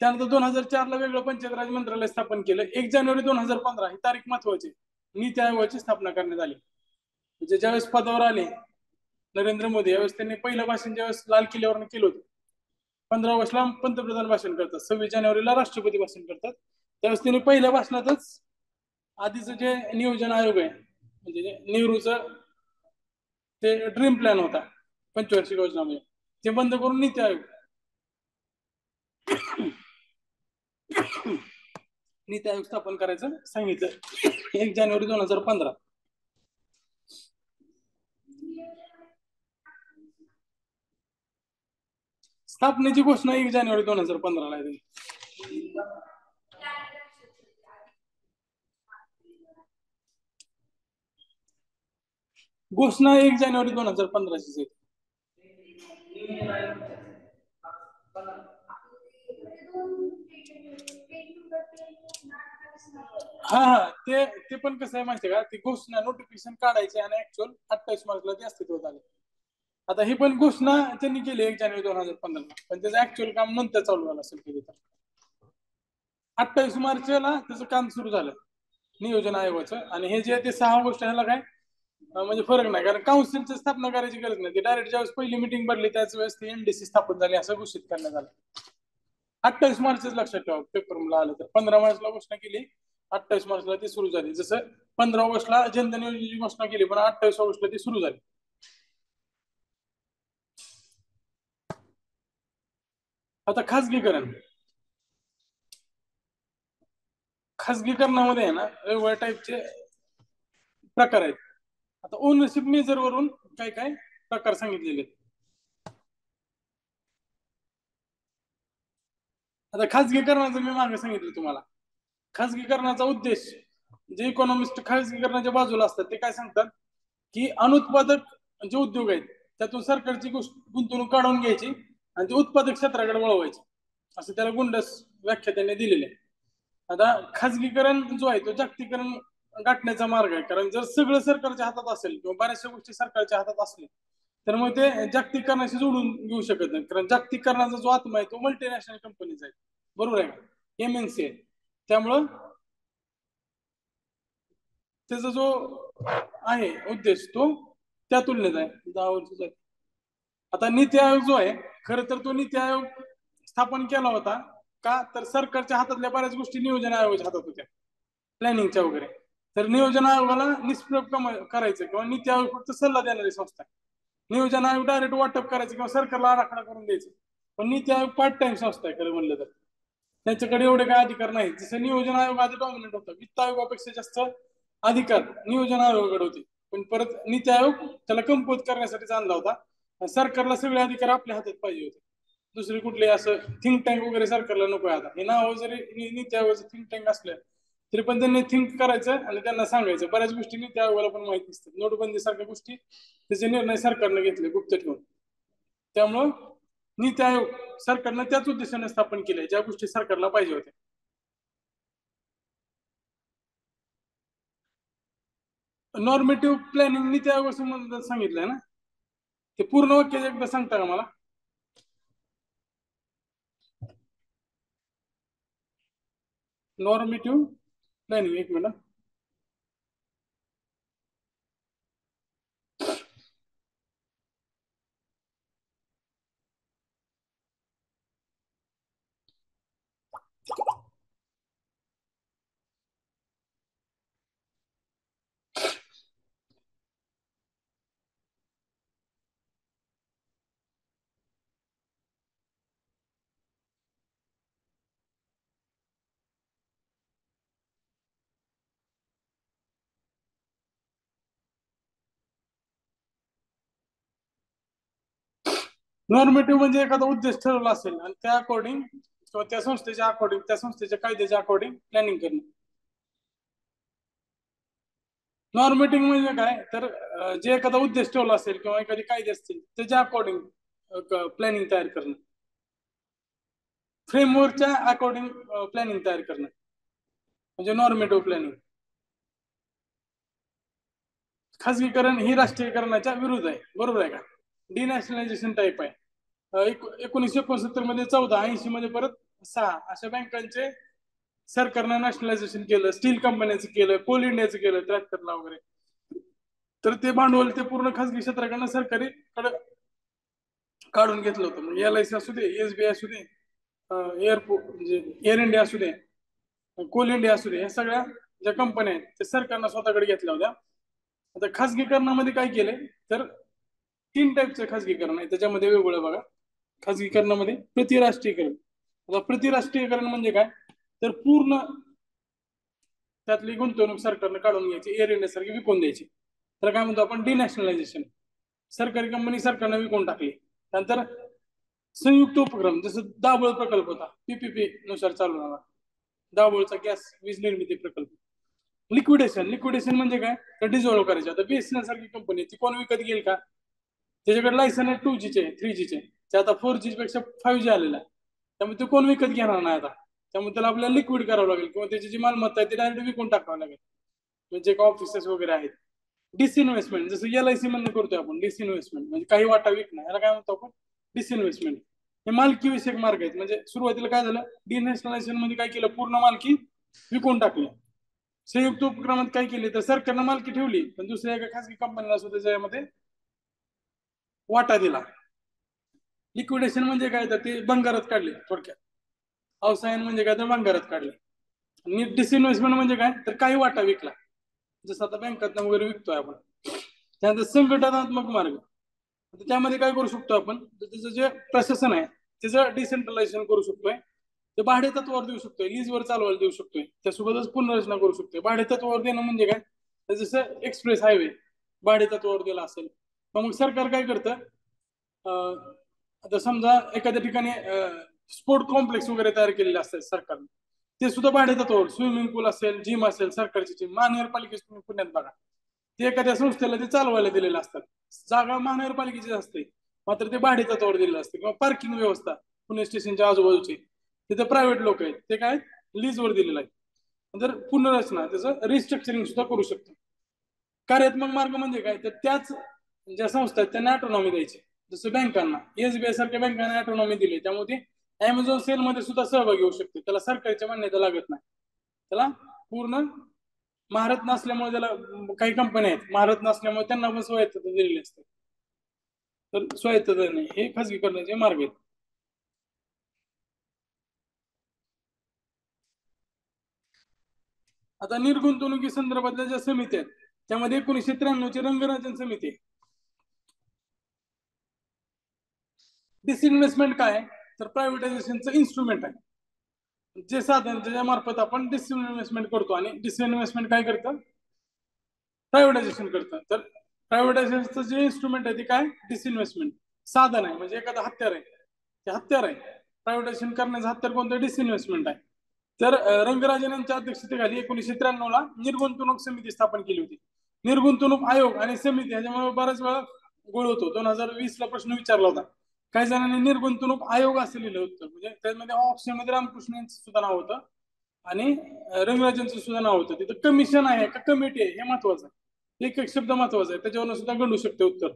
त्यानंतर 2004 ला वेगळं पंचायत राज मंत्रालय स्थापन केलं. 1 जानेवारी 2015 ही तारीख महत्वाची, नीती आयोगाची स्थापना करण्यात आली. म्हणजे ज्यावेळेस पदावर आले नरेंद्र मोदी, यावेळेस त्यांनी पहिलं भाषण ज्यावेळेस लाल किल्ल्यावर केलं होतं, 15 ऑगस्टला पंतप्रधान भाषण करतात, 26 जानेवारीला राष्ट्रपती भाषण करतात. त्यावेळेस त्यांनी पहिल्या भाषणातच आधीचं जे नियोजन आयोग आहे, म्हणजे नेहरूचं ते ड्रीम प्लॅन होता पंचवार्षिक योजना, म्हणजे ते बंद करून नीती आयोग नीती आयोग स्थापन करायचं सांगितलं 1 जानेवारी 2015. स्थापनेची घोषणा 1 जानेवारी 2015 ला आहे. घोषणा 1 जानेवारी 2015 ची. हा ते पण कसं आहे माहितीये का, ती घोषणा नोटिफिकेशन काढायची आणि ऍक्च्युअल 28 मार्चला ते अस्तित्वात आले. आता ही पण घोषणा त्यांनी केली 1 जानेवारी 2015 ला, पण त्याचं ऍक्च्युअल काम नंतर चालू झालं असेल कधी तर. 28 मार्चला त्याचं काम सुरू झालं नियोजन आयोगाचं. आणि हे जे ते 6 ऑगस्ट ह्याला काय म्हणजे फरक नाही, कारण काउन्सिलची स्थापना करायची गरज नाही. डायरेक्ट ज्यावेळेस पहिली मिटिंग भरली त्याच वेळेस ती एनडीसी स्थापन झाली असं घोषित करण्यात आलं. 28 मार्चच लक्षात ठेवा, पेपर मला आलं तर. 15 मार्चला घोषणा केली, 28 मार्चला ती सुरू झाली. जसं 15 ऑगस्टला जनधन योजनेची घोषणा केली, पण 28 ऑगस्टला ती सुरू झाली. आता खासगीकरणामध्ये आहे ना वेगवेगळ्या टाईपचे प्रकार आहेत. आता ओनरशिप मेजर वरून काय काय प्रकार सांगितलेले आहेत. आता खासगीकरणाचं मी मागे सांगितलं तुम्हाला. खासगीकरणाचा उद्देश, जे इकॉनॉमिस्ट खासगीकरणाच्या बाजूला असतात ते काय सांगतात की अनुत्पादक जे उद्योग आहेत त्यातून सरकारची गुंतवणूक काढून घ्यायची आणि ते उत्पादक क्षेत्राकडे वळवायची, असं त्याला गुंडस व्याख्या त्यांनी दिलेली आहे. आता खासगीकरण जो आहे तो जागतिकरण गाठण्याचा मार्ग आहे. कारण जर सगळं सरकारच्या हातात असेल किंवा बऱ्याचशा गोष्टी सरकारच्या हातात असल्या तर मग ते जागतिकरणाशी जोडून घेऊ शकत नाही. कारण जागतिकरणाचा जो आत्मा आहे तो मल्टीनॅशनल कंपनीचा आहे, बरोबर आहे का, एमएनसी आहे. त्यामुळं त्याचा जो आहे उद्देश तो त्या तुलनेत आहे. 10 वर्ष. आता नीती आयोग जो आहे, खर तर तो नीती आयोग स्थापन केला होता का, तर सरकारच्या हातातल्या बऱ्याच गोष्टी नियोजन आयोगाच्या हातात होत्या, प्लॅनिंगच्या वगैरे. तर नियोजन आयोगाला निष्प्रभ करायचं किंवा नीती आयोग फक्त सल्ला देणारी संस्था आहे. नियोजन आयोग डायरेक्ट वाटप करायचं किंवा सरकारला आराखडा करून द्यायचं. पण नीती आयोग पार्ट टाइम संस्था आहे खरं म्हणलं तर. त्यांच्याकडे एवढे काय अधिकार नाही. जसं नियोजन आयोग आधी डॉमिनेट होता, वित्त आयोगापेक्षा जास्त अधिकार नियोजन आयोगाकडे होते. पण परत नीती आयोग त्याला कमकुवत करण्यासाठी आणला होता. सरकारला सगळे अधिकार आपल्या हातात पाहिजे होते. दुसरी कुठले असं थिंक टँक वगैरे सरकारला नको आता. हे नाव जरी नीती आयोगाचं थिंक टँक असलं तरी पण त्यांनी थिंक करायचं आणि त्यांना सांगायचं. बऱ्याच गोष्टी नीती आयोगाला पण माहिती नसतात. नोटबंदी सारख्या गोष्टी त्याचे निर्णय सरकारने घेतले गुप्त ठेवून. त्यामुळं नीती आयोग सरकारनं त्याच उद्देशाने स्थापन केले ज्या गोष्टी सरकारला पाहिजे होत्या. नॉर्मेटिव्ह प्लॅनिंग नीती आयोग संबंधात सांगितलंय ना, ते पूर्ण वाक्य एकदा सांगता का मला? नॉर्मेटिव्ह प्लॅनिंग, एक मिनिट. नॉर्मेटिव्ह म्हणजे एखादा उद्देश ठरवला असेल आणि त्या अकॉर्डिंग किंवा त्या संस्थेच्या अकॉर्डिंग, त्या संस्थेच्या कायद्याच्या अकॉर्डिंग प्लॅनिंग करणं. नॉर्मेटिव्ह म्हणजे काय तर जे एखादा उद्देश ठेवला असेल किंवा एखादी कायदे असतील त्याच्या अकॉर्डिंग प्लॅनिंग तयार करणं. फ्रेमवर्कच्या अकॉर्डिंग प्लॅनिंग तयार करणं म्हणजे नॉर्मेटिव्ह प्लॅनिंग. खाजगीकरण ही राष्ट्रीयकरणाच्या विरुद्ध आहे, बरोबर आहे का? डिनॅशनलायझेशन टाईप आहे. 1969 मध्ये 14, 80 मध्ये परत 6 अशा बँकांचे सरकारनं नॅशनलायझेशन केलं. स्टील कंपन्यांचं केलं, कोल इंडियाचं केलं 73 ला वगैरे. तर ते भांडवल ते पूर्ण खाजगी क्षेत्राकडनं सरकारी कडे काढून घेतलं होतं. म्हणजे LIC असू दे, SBI असू दे, एअरपोर्ट म्हणजे एअर इंडिया असू दे, कोल इंडिया असू दे, या सगळ्या ज्या कंपन्या आहेत ते सरकारनं स्वतःकडे घेतल्या होत्या. आता खाजगीकरणामध्ये काय केलंय तर 3 टाईपचं खाजगीकरण आहे. त्याच्यामध्ये वेगवेगळं बघा. खाजगीकरणामध्ये प्रतिराष्ट्रीयकरण. आता प्रतिराष्ट्रीयकरण म्हणजे काय तर पूर्ण त्यातली गुंतवणूक सरकारनं काढून घ्यायची, एअर इंडिया सारखी विकून द्यायची. तर काय म्हणतो आपण डिनॅशनलायझेशन. सरकारी कंपनी सरकारनं विकून टाकली. त्यानंतर संयुक्त उपक्रम, जसं दाभोळ प्रकल्प होता, PPP नुसार चालवणारा दाभोळचा गॅस वीज निर्मिती प्रकल्प. लिक्विडेशन, लिक्विडेशन म्हणजे काय तर डिझॉल्व्ह करायचे. आता BSNL सारखी कंपनी ती कोण विकत घेईल का? त्याच्याकडे लायसन आहे 2G चे, 3G चे, ते आता 4G पेक्षा 5G आलेला आहे. त्यामुळे ते कोण विकत घेणार नाही आता. त्यामुळे त्याला आपल्याला लिक्विड करावं लागेल किंवा त्याची जी मालमत्ता आहे ती डायरेक्ट विकून टाकावं लागेल. म्हणजे का ऑफिसेस वगैरे आहेत. डिसइन्व्हेस्टमेंट, जसं LIC मध्ये करतोय आपण डिसइन्व्हेस्टमेंट, म्हणजे काही वाटा विकणं, याला काय म्हणतो आपण डिसइन्व्हेस्टमेंट. हे मालकी विषयक मार्ग आहेत. म्हणजे सुरुवातीला काय झालं डिनॅशनलायझेशन मध्ये काय केलं पूर्ण मालकी विकून टाकली. संयुक्त उपक्रमात काय केले तर सरकारनं मालकी ठेवली पण दुसऱ्या एका खासगी कंपनीला सुद्धा त्याच्यामध्ये वाटा दिला. लिक्विडेशन म्हणजे काय तर ते भंगारात काढले थोडक्यात. अवसायन म्हणजे काय तर भंगारात काढले. आणि डिसइन्व्हेस्टमेंट म्हणजे काय तर काही वाटा विकला, जसं आता बँकात वगैरे विकतोय आपण. त्यानंतर संघटनात्मक मार्ग, त्यामध्ये काय करू शकतो आपण त्याचं जे प्रशासन आहे त्याचं डिसेंट्रलायझेशन करू शकतोय. ते भाडे तत्वावर देऊ शकतोय, लीजवर चालवायला देऊ शकतोय. त्यासोबतच पुनर्रचना करू शकतोय. भाडे तत्वावर देणं म्हणजे काय तर जसं एक्सप्रेस हायवे भाडे तत्वावर दिला असेल मग सरकार काय करतं आता समजा एखाद्या ठिकाणी स्पोर्ट कॉम्प्लेक्स वगैरे तयार केलेले असतात सरकारने, ते सुद्धा भाडे तत्वावर. स्विमिंग पूल असेल, जिम असेल, सरकारची जिम, महानगरपालिकेची तुम्ही पुण्यात बघा, ते एखाद्या संस्थेला ते चालवायला दिलेले असतात. जागा महानगरपालिकेची असते मात्र ते भाडे तत्वावर दिलेलं असते. किंवा पार्किंग व्यवस्था पुणे स्टेशनच्या आजूबाजूची तिथे प्रायव्हेट लोक आहेत ते काय लीजवर दिलेलं आहे. नंतर पुनर्रचना त्याचं रिस्ट्रक्चरिंग सुद्धा करू शकतो. कार्यात्मक मार्ग म्हणजे काय तर त्याच ज्या संस्था आहेत त्यांना ऑटोनॉमी द्यायची. जसं बँकांना SBI सारख्या बँकांना ऑटोनॉमी दिली त्यामुळे Amazon सेल मध्ये सुद्धा सहभागी होऊ शकते. त्याला सरकारची मान्यता लागत नाही. त्याला पूर्ण महारत नसल्यामुळे त्याला काही कंपन्या आहेत महारत नसल्यामुळे त्यांना पण स्वायत्तता दिलेली असते. तर स्वायत्तता नाही, हे खाजगीकरणाचे मार्ग आहेत. आता निर्गुंतवणुकी संदर्भातल्या ज्या समिती आहेत त्यामध्ये 1993 ची रंगराजन समिती. डिसइन्व्हेस्टमेंट काय तर प्रायव्हेटायझेशनचं इन्स्ट्रुमेंट आहे. जे साधन ज्याच्या मार्फत आपण डिसइन्व्हेस्टमेंट करतो, आणि डिसइन्व्हेस्टमेंट काय करतं, प्रायव्हेटायझेशन करतं. तर प्रायव्हेटायझेशनचं जे इन्स्ट्रुमेंट आहे ते काय, डिसइन्व्हेस्टमेंट साधन आहे, म्हणजे एखादं हत्यार आहे, ते हत्यार आहे. प्रायव्हेटायझेशन करण्याचं हत्यार कोणतं, डिसइन्व्हेस्टमेंट आहे. तर रंगराजन यांच्या अध्यक्षतेखाली 1993 ला निर्गुंतवणूक समिती स्थापन केली होती. निर्गुंतवणूक आयोग आणि समिती ह्याच्यामुळे बऱ्याच वेळा गोळ होतो. 2020 ला प्रश्न विचारला होता, काही जणांनी निर्गुंतवणूक आयोग असं लिहिलं होतं, म्हणजे त्यामध्ये ऑप्शन मध्ये रामकृष्ण यांचं सुद्धा नाव होतं आणि रंगराजांचं सुद्धा नाव होतं. तिथं कमिशन आहे का कमिटी आहे हे महत्वाचं आहे, एक एक शब्द महत्वाचा आहे, त्याच्यावरून सुद्धा गणू शकते उत्तर.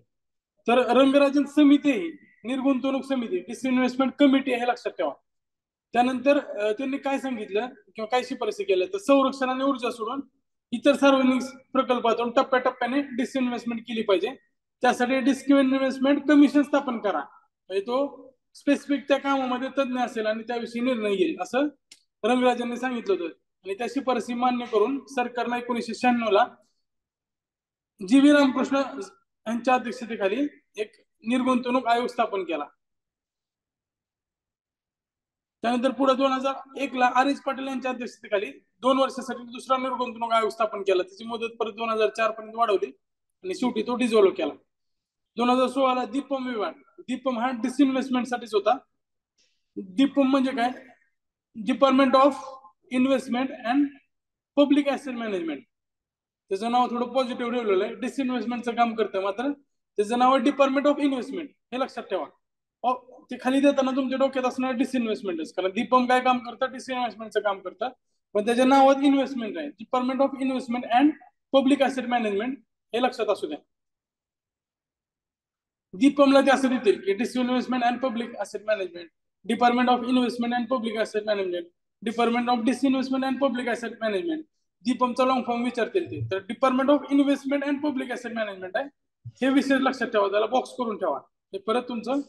तर रंगराजन समिती ही निर्गुंतवणूक समिती, डिसइन्व्हेस्टमेंट कमिटी हे लक्षात ठेवा. त्यानंतर त्यांनी काय सांगितलं किंवा काय शिफारसी केल्या, तर संरक्षण आणि ऊर्जा सोडून इतर सार्वजनिक प्रकल्पातून टप्प्याटप्प्याने डिसइन्व्हेस्टमेंट केली पाहिजे. त्यासाठी डिसइन्व्हेस्टमेंट कमिशन स्थापन करा, म्हणजे तो स्पेसिफिक त्या कामामध्ये तज्ज्ञ असेल आणि त्याविषयी निर्णय घेईल, असं रंगराजांनी सांगितलं होतं. आणि त्या शिफारसी मान्य करून सरकारनं 1996 ला जी व्ही रामकृष्ण यांच्या अध्यक्षतेखाली एक निर्गुंतवणूक आयोग स्थापन केला. त्यानंतर पुढे 2001 ला आर एस पाटील यांच्या अध्यक्षतेखाली 2 वर्षासाठी दुसरा निर्गुंतवणूक आयोग स्थापन केला. त्याची मुदत परत 2004 पर्यंत वाढवली आणि शेवटी तो डिझॉल्व्ह केला. 2016 ला दीपम विभाग, दीपम हा डिसइन्व्हेस्टमेंट साठीच होता. दीपम म्हणजे काय, department of investment and public asset management. त्याचं नाव थोडं पॉझिटिव्ह ठेवलेलं आहे, डिसइन्व्हेस्टमेंटचं काम करतं, मात्र त्याचं नाव आहे डिपार्टमेंट ऑफ इन्व्हेस्टमेंट, हे लक्षात ठेवा. ते खाली देताना तुमच्या डोक्यात असणार डिसइन्व्हेस्टमेंटच, कारण दीपम काय काम करतं, डिसइन्व्हेस्टमेंटचं काम करतं, पण त्याच्या नावात इन्व्हेस्टमेंट आहे, department of investment and public asset management, हे लक्षात असू द्या. दीपमला ते असं देतील की disinvestment and public asset management, department of investment and public asset management, department of disinvestment and public asset management. दीपमचा लॉंग फॉर्म विचारतील ते, तर department of investment and public asset management आहे, हे विषय लक्षात ठेवा, त्याला बॉक्स करून ठेवा, हे परत तुमचं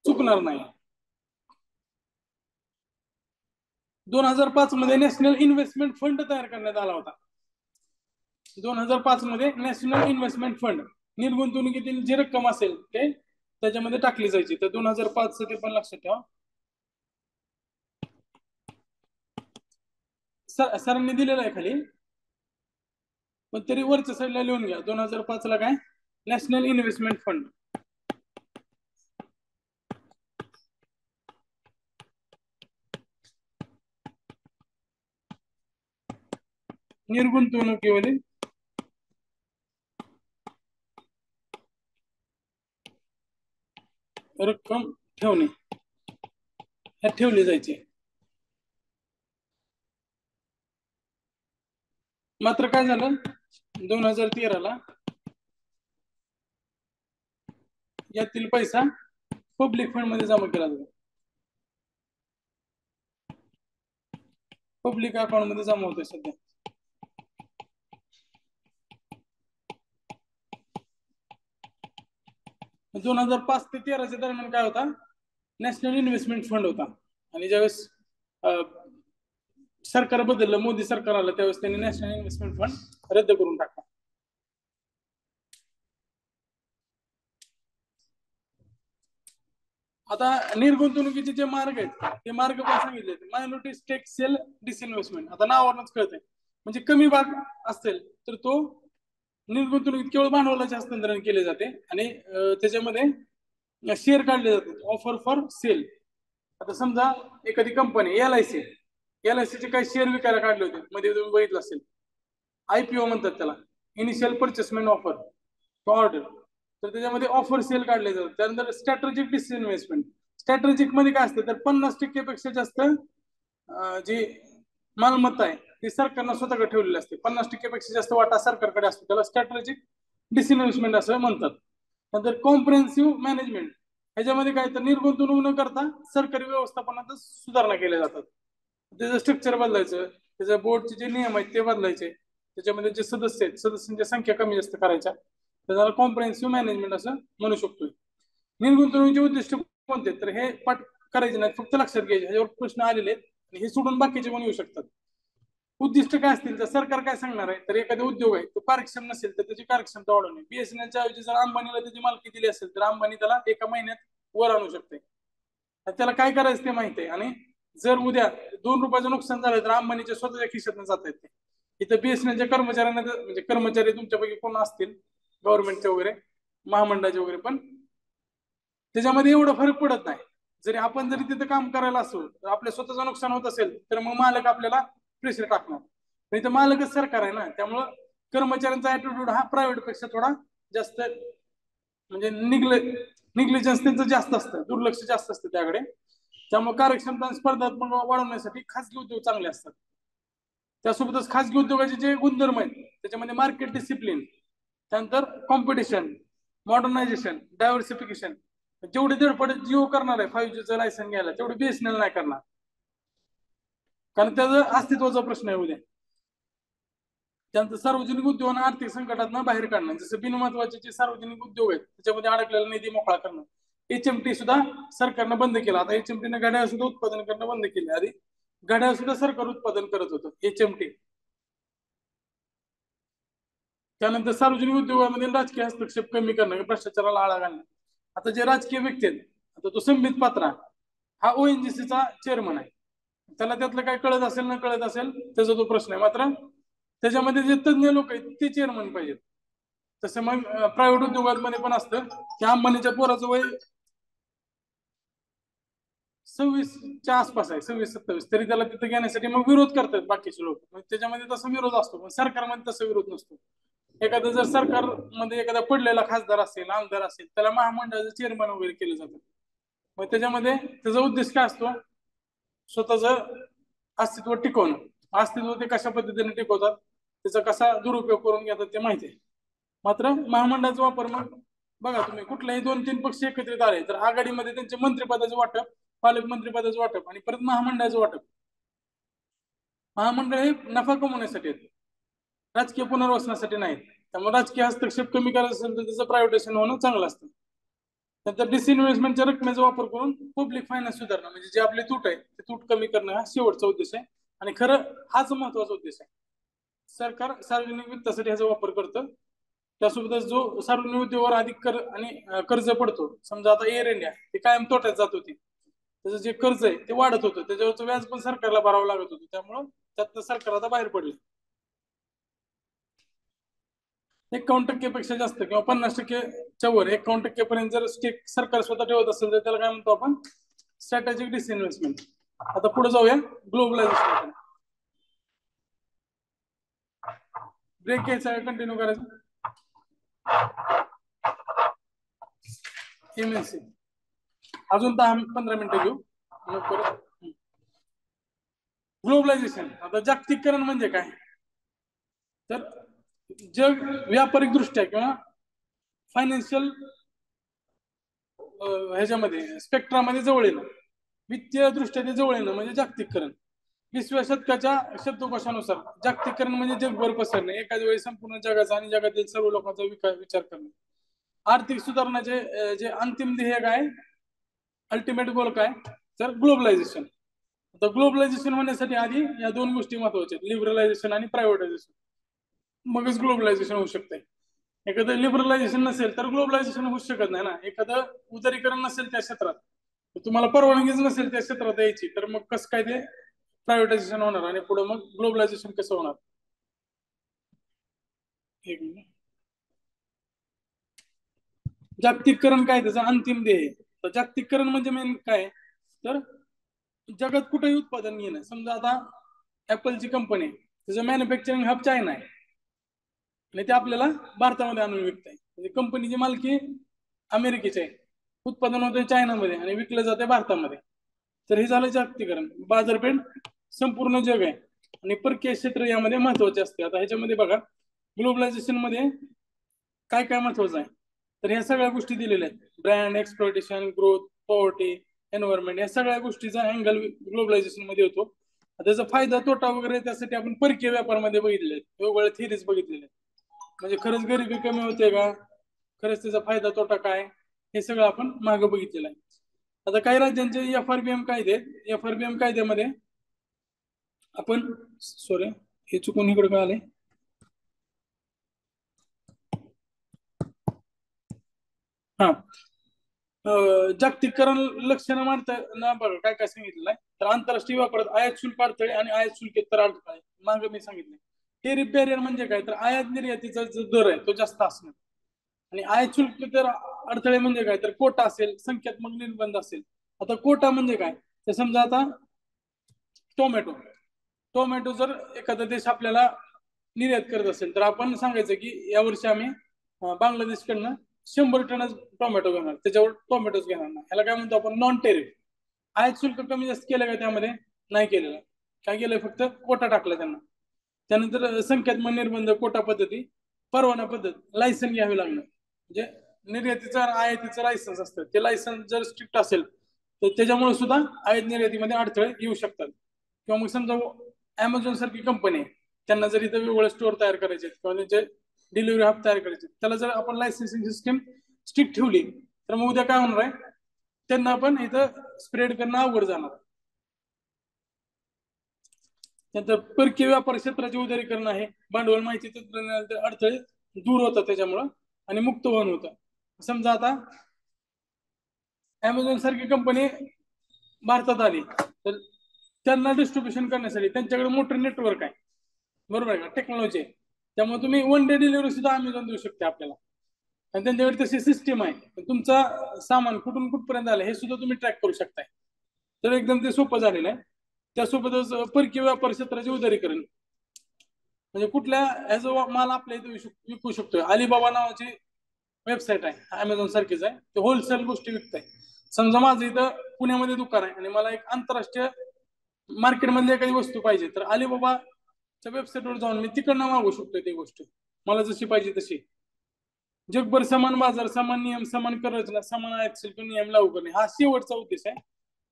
चुकणार नाही. 2005 मध्ये नॅशनल इन्व्हेस्टमेंट फंड तयार करण्यात आला होता. 2005 मध्ये नॅशनल इन्व्हेस्टमेंट फंड, निर्गुंतवणुकीतील जी रक्कम असेल ते त्याच्यामध्ये टाकली जायची. तर 2005 ते पण लक्षात ठेवा. सरांनी दिलेलं आहे खाली, पण तरी वरच्या साईडला लिहून घ्या. 2005 ला काय, नॅशनल इन्व्हेस्टमेंट फंड. निर्गुंतवणुकीवरील रक्कम ठेवणे, ह्यात ठेवली जायची. मात्र काय झालं, 2013 ला यातील पैसा पब्लिक फंड मध्ये जमा केला जातो, पब्लिक अकाउंट मध्ये जमा होतोय सध्या. दोन 2005 ते 13 दरम्यान काय होता, नॅशनल इन्व्हेस्टमेंट फंड होता. आणि ज्यावेळेस सरकार बदललं, मोदी सरकार आलं, त्यावेळेस त्यांनी नॅशनल इन्व्हेस्टमेंट फंड रद्द करून टाकला. आता निर्गुंतवणुकीचे जे मार्ग आहेत ते मार्ग पण सांगितले, मायनॉरिटी स्टेक सेल डिसइन्व्हेस्टमेंट. आता नावावरच कळतंय, म्हणजे कमी भाग असेल तर तो निर्गुंतवणुकीत केवळ भांडवलाचे हस्तांतरण केले जाते, आणि त्याच्यामध्ये शेअर काढले जातात, ऑफर फॉर सेल. आता समजा एखादी कंपनी एल आय सी चे काही शेअर विकायला काढले होते, मध्ये तुम्ही बघितलं असेल, आयपीओ म्हणतात त्याला, इनिशियल परचेसमेंट ऑफर ऑर्डर. तर त्याच्यामध्ये ऑफर सेल काढले जातात. त्यानंतर स्ट्रॅटेजिक डिसइन्व्हेस्टमेंट, स्ट्रॅटेजिक मध्ये काय असतं, तर 50% पेक्षा जास्त जी मालमत्ता आहे ती सरकारनं स्वतःकडे ठेवलेली असते, 50% पेक्षा जास्त वाटा सरकारकडे असतो, त्याला स्ट्रॅटेजिक डिसइन्व्हेस्टमेंट असं म्हणतात. नंतर कॉम्प्रिहेन्सिव्ह मॅनेजमेंट, ह्याच्यामध्ये काय, तर निर्गुंतवणूक न करता सरकारी व्यवस्थापनात सुधारणा केल्या जातात. त्याचं स्ट्रक्चर बदलायचं, त्याच्या बोर्डचे जे नियम आहेत ते बदलायचे, त्याच्यामध्ये जे सदस्य आहेत सदस्यांची संख्या कमी जास्त करायच्या, त्याला कॉम्प्रिहेन्सिव्ह मॅनेजमेंट असं म्हणू शकतो. निर्गुंतवणुकीचे उद्दिष्ट कोणते, तर हे पाठ करायचे नाही, फक्त लक्षात घ्यायचे, ह्याच्यावर प्रश्न आलेले आहेत, हे सोडून बाकीचे पण येऊ शकतात. उद्दिष्ट काय असतील तर सरकार काय सांगणार आहे, तर एखादा उद्योग आहे तो कार्यक्षम नसेल तर त्याची कार्यक्षमता वाढवणे. बीएसएनएलच्या ऐवजी जर अंबानीला त्याची मालकी दिली असेल तर अंबानी त्याला एका महिन्यात वर आणू शकते. त्याला काय करायचं ते माहिती आहे, आणि जर उद्या 2 रुपयाचं नुकसान झालं तर अंबानीच्या स्वतःच्या खिशातनं जात आहेत ते. इथं बीएसएनएलच्या कर्मचाऱ्यांना म्हणजे कर्मचारी तुमच्यापैकी कोण असतील गव्हर्नमेंटचे वगैरे महामंडळाचे वगैरे, पण त्याच्यामध्ये एवढा फरक पडत नाही. जरी आपण जरी तिथं काम करायला असो तर आपल्या स्वतःचं नुकसान होत असेल तर मग मालक आपल्याला प्रेशर टाकणार. पण इथं मालकच सरकार आहे ना, त्यामुळं कर्मचाऱ्यांचा ऍटिट्यूड हा प्रायव्हेट पेक्षा थोडा जास्त म्हणजे निग्लिजन्स त्यांचं जास्त असतं, दुर्लक्ष जास्त असतं त्याकडे. त्यामुळे कार्यक्षमता आणि स्पर्धात्मक वाढवण्यासाठी खासगी उद्योग चांगले असतात. त्यासोबतच खासगी उद्योगाचे जे गुणधर्म आहेत त्याच्यामध्ये मार्केट डिसिप्लिन, त्यानंतर कॉम्पिटिशन, मॉडर्नायझेशन, डायव्हर्सिफिकेशन. जेवढी धडपड जिओ करणार आहे 5Gचं लायसन घ्यायला तेवढी बीएसएनएल नाही करणार, कारण त्याचा अस्तित्वाचा प्रश्न आहे उद्या. त्यानंतर सार्वजनिक उद्योगांना आर्थिक संकटातून बाहेर काढणं, जसं बिनमहत्वाचे जे सार्वजनिक उद्योग आहेत त्याच्यामध्ये अडकलेला निधी मोकळा करणं. एचएमटी सुद्धा सरकारनं बंद केला. आता एचएमटीने घड्याळ सुद्धा उत्पादन करणं बंद केले. आधी घड्याळ सुद्धा सरकार उत्पादन करत होतं एचएमटी. त्यानंतर सार्वजनिक उद्योगामध्ये राजकीय हस्तक्षेप कमी करणं, भ्रष्टाचाराला आळा घालणं. आता जे राजकीय व्यक्ती आहेत, आता तो संबित पात्रा हा ओएनजीसीचा चेअरमन आहे. त्याला त्यातलं काय कळत असेल न कळत असेल त्याचा तो प्रश्न आहे, मात्र त्याच्यामध्ये जे तज्ञ लोक आहेत ते चेअरमन पाहिजेत. तसं मग प्रायव्हेट उद्योगांमध्ये पण असतं की अंबानीच्या पोराचं वय 26च्या आसपास आहे, 26-27, तरी त्याला तिथे घेण्यासाठी मग विरोध करतात बाकीचे लोक. त्याच्यामध्ये तसा विरोध असतो, पण सरकारमध्ये तसा विरोध नसतो. एखादा जर सरकारमध्ये एखादा पडलेला खासदार असेल, आमदार असेल, त्याला महामंडळाचं चेअरमन वगैरे केलं जातं. मग त्याच्यामध्ये त्याचा उद्देश काय असतो, स्वतःच अस्तित्व टिकवणं. अस्तित्व ते कशा पद्धतीने टिकवतात, त्याचा कसा दुरुपयोग करून घेतात ते माहिती आहे. मात्र महामंडळाचा वापर मग बघा तुम्ही, कुठल्याही 2-3 पक्ष एकत्रित आले तर आघाडीमध्ये त्यांचे मंत्रिपदाचे वाटप, पालकमंत्रीपदाचं वाटप आणि परत महामंडळाचं वाटप. महामंडळ हे नफा कमवण्यासाठी आहेत, राजकीय पुनर्वसनासाठी नाहीत. त्यामुळे राजकीय हस्तक्षेप कमी करायचं असेल तर त्याचं प्रायव्हेटायझेशन होणं चांगलं असतं. नंतर डिसइन्व्हेस्टमेंटच्या रकमेचा वापर करून पब्लिक फायनान्स सुधारणं, म्हणजे जे आपले तूट आहे ते तूट कमी करणं हा शेवटचा उद्देश आहे. आणि खरं हाच महत्वाचा उद्देश आहे. सरकार सार्वजनिक वित्तासाठी ह्याचा वापर करतं. त्यासोबतच जो सार्वजनिक उद्योगावर अधिक कर आणि कर्ज पडतो, समजा आता एअर इंडिया हे कायम तोट्यात जात होती, त्याचं जे कर्ज आहे ते वाढत होतं, त्याच्यावरचं व्याज पण सरकारला भरावं लागत होतं. त्यामुळं त्यात सरकार आता बाहेर पडले. 51% पेक्षा जास्त किंवा 50%च्या वर 51% पर्यंत जर स्टेक सरकार स्वतः ठेवत असेल तर त्याला काय म्हणतो आपण, स्ट्रॅटेजिक डिसइन्व्हेस्टमेंट. आता पुढे जाऊया ग्लोबलायझेशन. ब्रेक घ्यायचा, कंटिन्यू करायचं. एमएनसी अजून 10-15 मिनिटं घेऊ. ग्लोबलायझेशन, आता जागतिकीकरण म्हणजे काय, तर जग व्यापारिक दृष्ट्या किंवा फायनान्शियल ह्याच्यामध्ये स्पेक्ट्रामध्ये जवळ येणं, वित्तीय दृष्ट्या ते जवळ येणं म्हणजे जागतिकीकरण. 20व्या शतकाच्या शब्दकोशानुसार जागतिकीकरण म्हणजे जगभर पसरणे, एकाच वेळी संपूर्ण जगाचा आणि जगातील सर्व लोकांचा विचार करणे. आर्थिक सुधारणाचे जे अंतिम ध्येय काय, अल्टिमेट गोल काय, तर ग्लोबलायझेशन. आता ग्लोबलायझेशन होण्यासाठी आधी या 2 गोष्टी महत्वाच्या आहेत, लिबरलायझेशन आणि प्रायव्हेटायझेशन. मगच ग्लोबलायझेशन होऊ शकते. एखादं लिबरलायझेशन नसेल तर ग्लोबलायझेशन होऊ शकत नाही ना. एखादं उदारीकरण नसेल त्या क्षेत्रात, तुम्हाला परवानगीच नसेल त्या क्षेत्रात यायची, तर मग कसं काय ते प्रायव्हेटायझेशन होणार आणि पुढे मग ग्लोबलायझेशन कसं होणार. एक मिनिट. जागतिकीकरण काय, त्याचा अंतिम ध्येय. तर जागतिकीकरण म्हणजे मेन काय, तर जगात कुठेही उत्पादन घेणं. समजा आता ऍपलची कंपनी, त्याचं मॅन्युफॅक्चरिंग हब चायना आहे आणि ते आपल्याला भारतामध्ये आणून विकत आहे. म्हणजे कंपनीची मालकी अमेरिकेची आहे, उत्पादन होते चायनामध्ये आणि विकलं जाते भारतामध्ये. तर हे झालं जागतिकीकरण. बाजारपेठ संपूर्ण जग आहे आणि परकीय क्षेत्र यामध्ये महत्वाचे असते. आता ह्याच्यामध्ये बघा ग्लोबलायझेशन मध्ये काय काय महत्वाचं आहे, तर ह्या सगळ्या गोष्टी दिलेल्या आहेत. Brand, exploitation, growth, poverty, environment, या सगळ्या गोष्टीचा अँगल ग्लोबलायझेशन मध्ये होतो. त्याचा फायदा तोटा वगैरे त्यासाठी आपण परकीय व्यापारामध्ये बघितलेले आहेत, वेगवेगळ्या थिरीज बघितलेले आहेत. म्हणजे खरंच गरिबी कमी होते का, खरंच त्याचा फायदा तोटा काय, हे सगळं आपण मागे बघितलेलं आहे. आता काही राज्यांचे एफआरबीएम कायदे, एफआरबीएम कायद्यामध्ये आपण सॉरी हे चुकून इकडे काय आले, हा जागतिकीकरण लक्षणं मांडताना बघा काय काय सांगितलेलं आहे. तर आंतरराष्ट्रीय व्यापारात आयात शुल्क अडथळे आणि आयात शुल्केतर अडथळे मागे मी सांगितले. टेरिफ बॅरियर म्हणजे काय, तर आयात निर्यातीचा जो दर आहे तो जास्त असणं. आणि आयात शुल्क तर अडथळे म्हणजे काय, तर कोटा असेल, संख्यात्मक निर्बंध असेल. आता कोटा म्हणजे काय, तर समजा आता टोमॅटो टोमॅटो जर एखादा देश आपल्याला निर्यात करत असेल तर आपण सांगायचं की यावर्षी आम्ही बांगलादेशकडनं 100 टन टोमॅटो घेणार, त्याच्यावर टोमॅटोच घेणार नाही. ह्याला काय म्हणतो आपण, नॉन टेरिफ. आयात शुल्क कमी जास्त केलं का त्यामध्ये, नाही केलेलं. काय केलं, फक्त कोटा टाकला त्यांना. त्यानंतर संख्यात्मक निर्बंध, कोटा पद्धती, परवाना पद्धत, लायसन घ्यावे लागणं. म्हणजे निर्यातीचं आणि आयातीचं लायसन्स असतं, ते लायसन्स जर स्ट्रिक्ट असेल तर त्याच्यामुळे सुद्धा आयात निर्यातीमध्ये अडथळे येऊ शकतात. किंवा मग समजा अमेझॉन सारखी कंपनी आहे, त्यांना जर इथं वेगवेगळे स्टोअर तयार करायचे किंवा त्यांचे डिलिव्हरी हब तयार करायचे, त्याला जर आपण लायसन्सिंग सिस्टीम स्ट्रिक्ट ठेवली तर मग उद्या काय होणार आहे, त्यांना पण इथं स्प्रेड करणं अवघड जाणार. त्यानंतर परकीय व्यापार क्षेत्राचे उदारीकरण आहे, भांडवल माहिती तंत्रज्ञानाचे अडथळे दूर होतात त्याच्यामुळं आणि मुक्त वहन होतं. समजा आता अमेझॉन सारखी कंपनी भारतात आली तर त्यांना डिस्ट्रीब्युशन करण्यासाठी त्यांच्याकडे मोठं नेटवर्क आहे, बरोबर आहे का, टेक्नॉलॉजी आहे. त्यामुळे तुम्ही वन डे डिलिव्हरी सुद्धा अमेझॉन देऊ शकते आपल्याला. आणि त्यांच्याकडे तशी सिस्टीम आहे, तुमचा सामान कुठून कुठपर्यंत आलं हे सुद्धा तुम्ही ट्रॅक करू शकताय. तर एकदम ते सोपं झालेलं आहे. त्यासोबतच परकीय व्यापार क्षेत्राचे उदारीकरण, म्हणजे कुठल्या ह्याचा माल आपल्या इथे विकू शकतोय. अलिबाबा नावाची वेबसाईट आहे, अमेझॉन सारखीच आहे, ते होलसेल गोष्टी विकताय. समजा माझं इथं पुण्यामध्ये दुकान आहे आणि मला एक आंतरराष्ट्रीय मार्केटमधली एखादी वस्तू पाहिजे, तर अलिबाबाच्या वेबसाईटवर जाऊन मी तिकडनं मागू शकतोय ती गोष्ट, मला जशी पाहिजे तशी. जगभर समान बाजार, समान नियम, समान कर रचना, समान आयात शुल्क नियम लागू करणे हा शेवटचा उद्देश आहे.